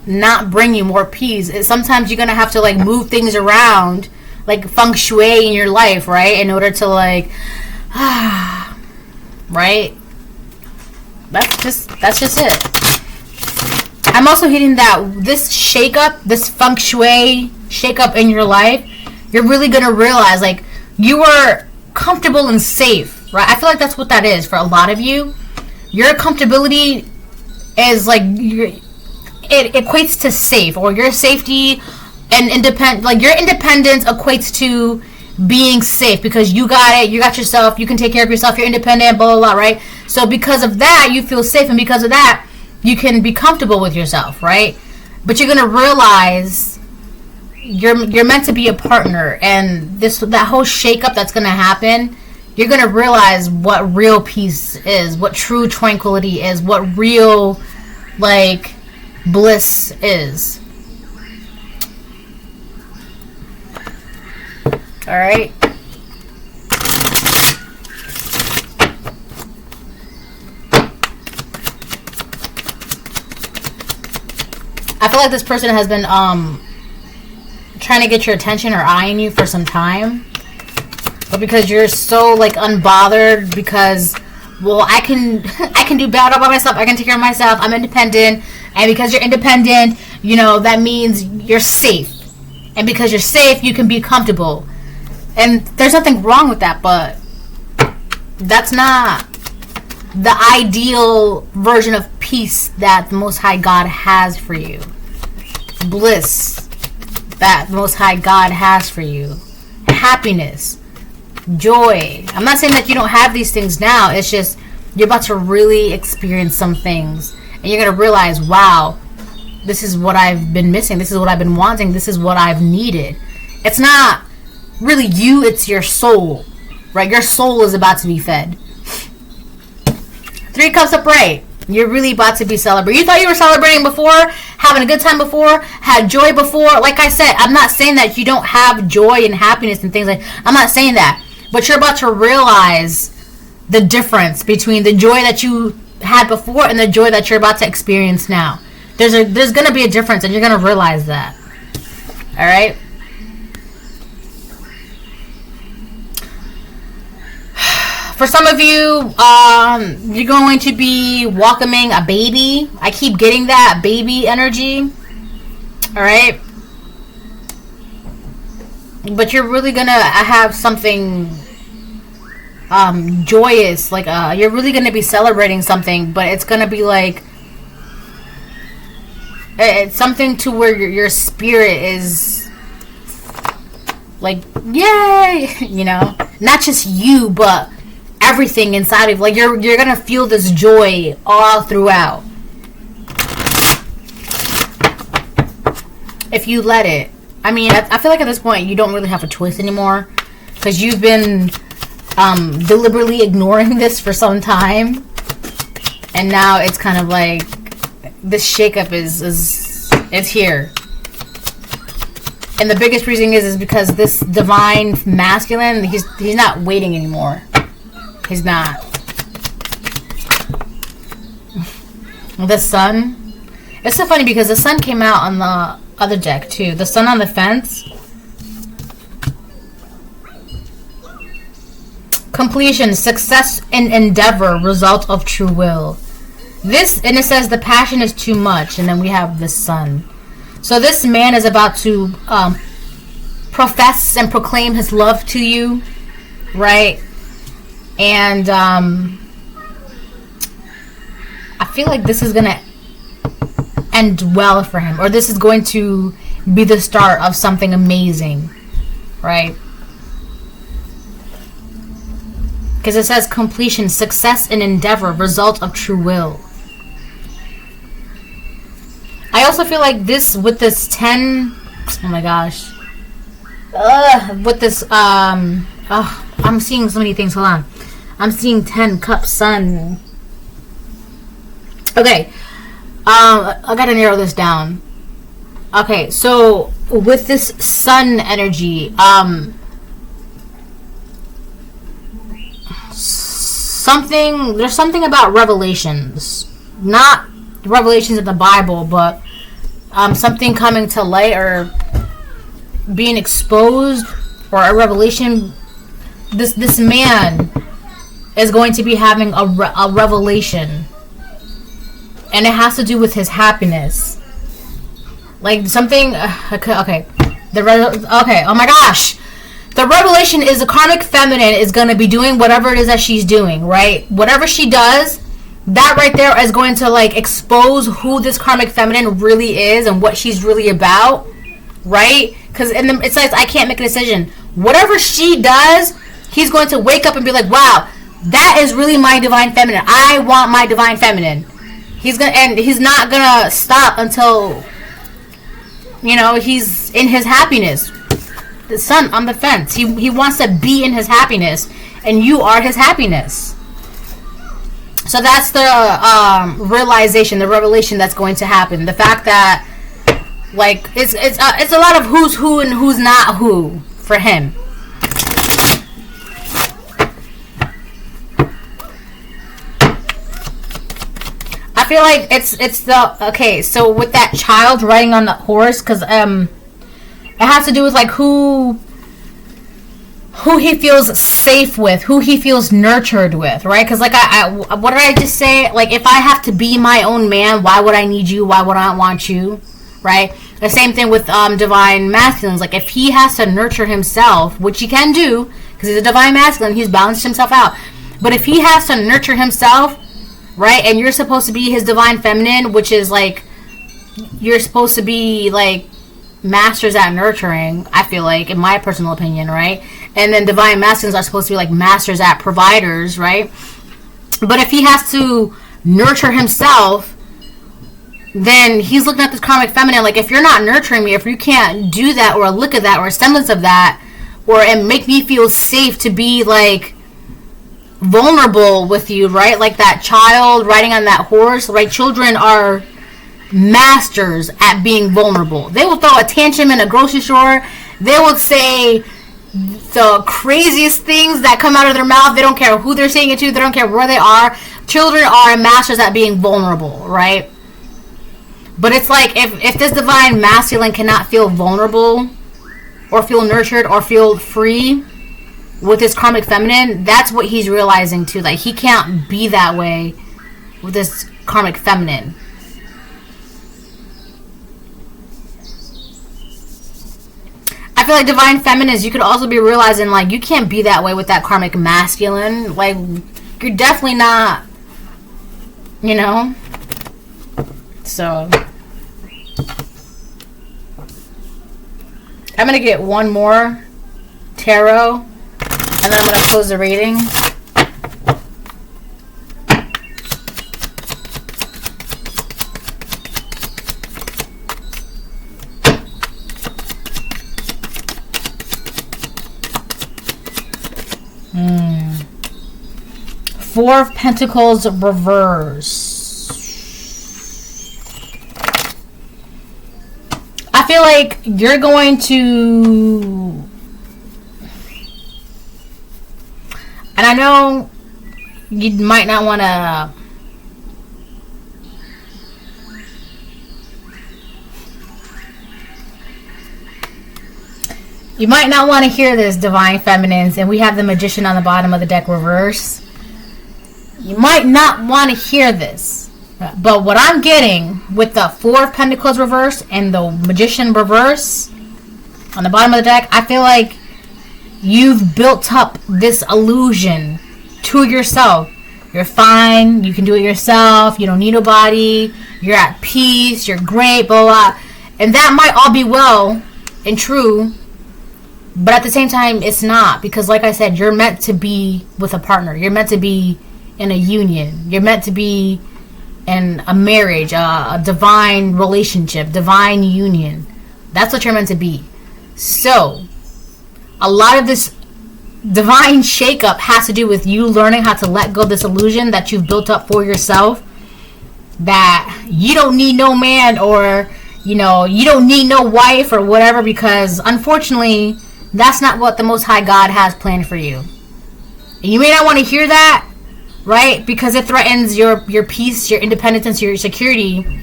S1: not bring you more peace. Sometimes you're going to have to, like, move things around, like feng shui in your life, right? In order to, like, right? That's just it. I'm also hitting that this shake-up, this feng shui shake-up in your life, you're really going to realize, like, you are comfortable and safe, right? I feel like that's what that is for a lot of you. Your comfortability is, like, it equates to safe, or your safety and like, your independence equates to being safe because you got it, you got yourself, you can take care of yourself, you're independent, blah, blah, blah, right? So because of that, you feel safe, and because of that, you can be comfortable with yourself, right? But you're gonna realize you're meant to be a partner, and that whole shake-up that's gonna happen, you're gonna realize what real peace is, what true tranquility is, what real, like, bliss is. Alright? I feel like this person has been trying to get your attention or eyeing you for some time, but because you're so, like, unbothered, because, well, I can do bad all by myself, I can take care of myself, I'm independent, and because you're independent, you know, that means you're safe, and because you're safe, you can be comfortable, and there's nothing wrong with that, but that's not the ideal version of peace that the Most High God has for you. Bliss that the Most High God has for you. Happiness. Joy. I'm not saying that you don't have these things now. It's just you're about to really experience some things. And you're going to realize, wow, this is what I've been missing. This is what I've been wanting. This is what I've needed. It's not really you. It's your soul. Right? Your soul is about to be fed. 3 cups upright. You're really about to be celebrating. You thought you were celebrating before, having a good time before, had joy before. Like I said, I'm not saying that you don't have joy and happiness and things like that. I'm not saying that. But you're about to realize the difference between the joy that you had before and the joy that you're about to experience now. There's going to be a difference, and you're going to realize that. All right? For some of you, you're going to be welcoming a baby. I keep getting that baby energy. All right? But you're really going to have something joyous. Like, you're really going to be celebrating something, but it's going to be like, it's something to where your spirit is like, yay! You know? Not just you, but everything inside of, like, you're gonna feel this joy all throughout if you let it. I mean, I feel like at this point you don't really have a choice anymore, because you've been deliberately ignoring this for some time, and now it's kind of like this shakeup is here. And the biggest reason is because this divine masculine, he's not waiting anymore. He's not. The sun. It's so funny because the sun came out on the other deck too. The sun on the fence. Completion, success in endeavor, result of true will. This, and it says the passion is too much, and then we have the sun. So this man is about to profess and proclaim his love to you, right? And I feel like this is going to end well for him, or this is going to be the start of something amazing, right? Because it says completion, success in endeavor, result of true will. I also feel like this, with this 10, oh my gosh, with this, I'm seeing so many things, hold on. I'm seeing 10 cup sun. Okay, I gotta narrow this down. Okay, so with this sun energy, there's something about revelations, not revelations in the Bible, but something coming to light or being exposed, or a revelation. This man is going to be having a revelation, and it has to do with his happiness, like something. Okay, oh my gosh. The revelation is the karmic feminine is going to be doing whatever it is that she's doing, right? Whatever she does, that right there is going to like expose who this karmic feminine really is and what she's really about, right? Because it says, I can't make a decision. Whatever she does, he's going to wake up and be like, wow, that is really my divine feminine. I want my divine feminine. He's not gonna stop until, he's in his happiness. The sun on the fence. He wants to be in his happiness, and you are his happiness. So that's the realization, the revelation that's going to happen. The fact that, like, it's a lot of who's who and who's not who for him. I feel like it's the, okay, so with that child riding on the horse, because it has to do with like who he feels safe with, who he feels nurtured with, right? Because like what did I just say? Like, if I have to be my own man, why would I need you? Why would I want you? Right? The same thing with divine masculines. Like, if he has to nurture himself, which he can do, because he's a divine masculine, he's balanced himself out. But if he has to nurture himself, right, and you're supposed to be his divine feminine, which is like, you're supposed to be like masters at nurturing, I feel like, in my personal opinion, right? And then divine masculines are supposed to be like masters at providers, right? But if he has to nurture himself, then he's looking at this karmic feminine like, if you're not nurturing me, if you can't do that or look at that or a semblance of that, or and make me feel safe to be like vulnerable with you, right? Like that child riding on that horse, right? Children are masters at being vulnerable. They will throw a tantrum in a grocery store. They will say the craziest things that come out of their mouth. They don't care who they're saying it to. They don't care where they are. Children are masters at being vulnerable, right? But it's like, if this divine masculine cannot feel vulnerable or feel nurtured or feel free with his karmic feminine, that's what he's realizing too. Like, he can't be that way with this karmic feminine. I feel like divine feminines, you could also be realizing, like, you can't be that way with that karmic masculine. Like, you're definitely not, So, I'm going to get one more tarot, and then I'm going to close the reading. Four of Pentacles reverse. I feel like you're going to, and I know you might not want to, hear this, divine feminines, and we have the Magician on the bottom of the deck reverse. You might not want to hear this, but what I'm getting with the Four of Pentacles reverse and the Magician reverse on the bottom of the deck, I feel like you've built up this illusion to yourself. You're fine. You can do it yourself. You don't need nobody. You're at peace. You're great. Blah, blah. And that might all be well and true. But at the same time, it's not. Because like I said, you're meant to be with a partner. You're meant to be in a union. You're meant to be in a marriage, a divine relationship, divine union. That's what you're meant to be. So, a lot of this divine shakeup has to do with you learning how to let go of this illusion that you've built up for yourself, that you don't need no man, or you don't need no wife or whatever, because unfortunately that's not what the Most High God has planned for you. And you may not want to hear that, right? Because it threatens your peace, your independence, your security.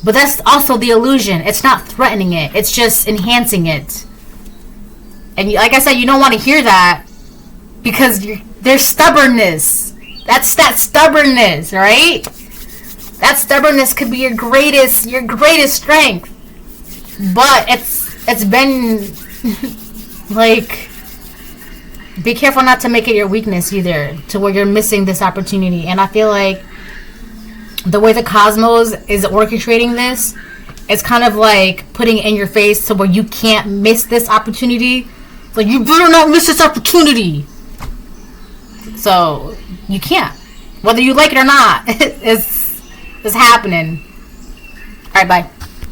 S1: But that's also the illusion. It's not threatening it, it's just enhancing it. And like I said, you don't want to hear that, because there's stubbornness. That's that stubbornness, right? That stubbornness could be your greatest strength. But it's been like, be careful not to make it your weakness either, to where you're missing this opportunity. And I feel like the way the cosmos is orchestrating this, it's kind of like putting it in your face to where you can't miss this opportunity. It's like, you better not miss this opportunity. So you can't, whether you like it or not. It's happening. All right, bye.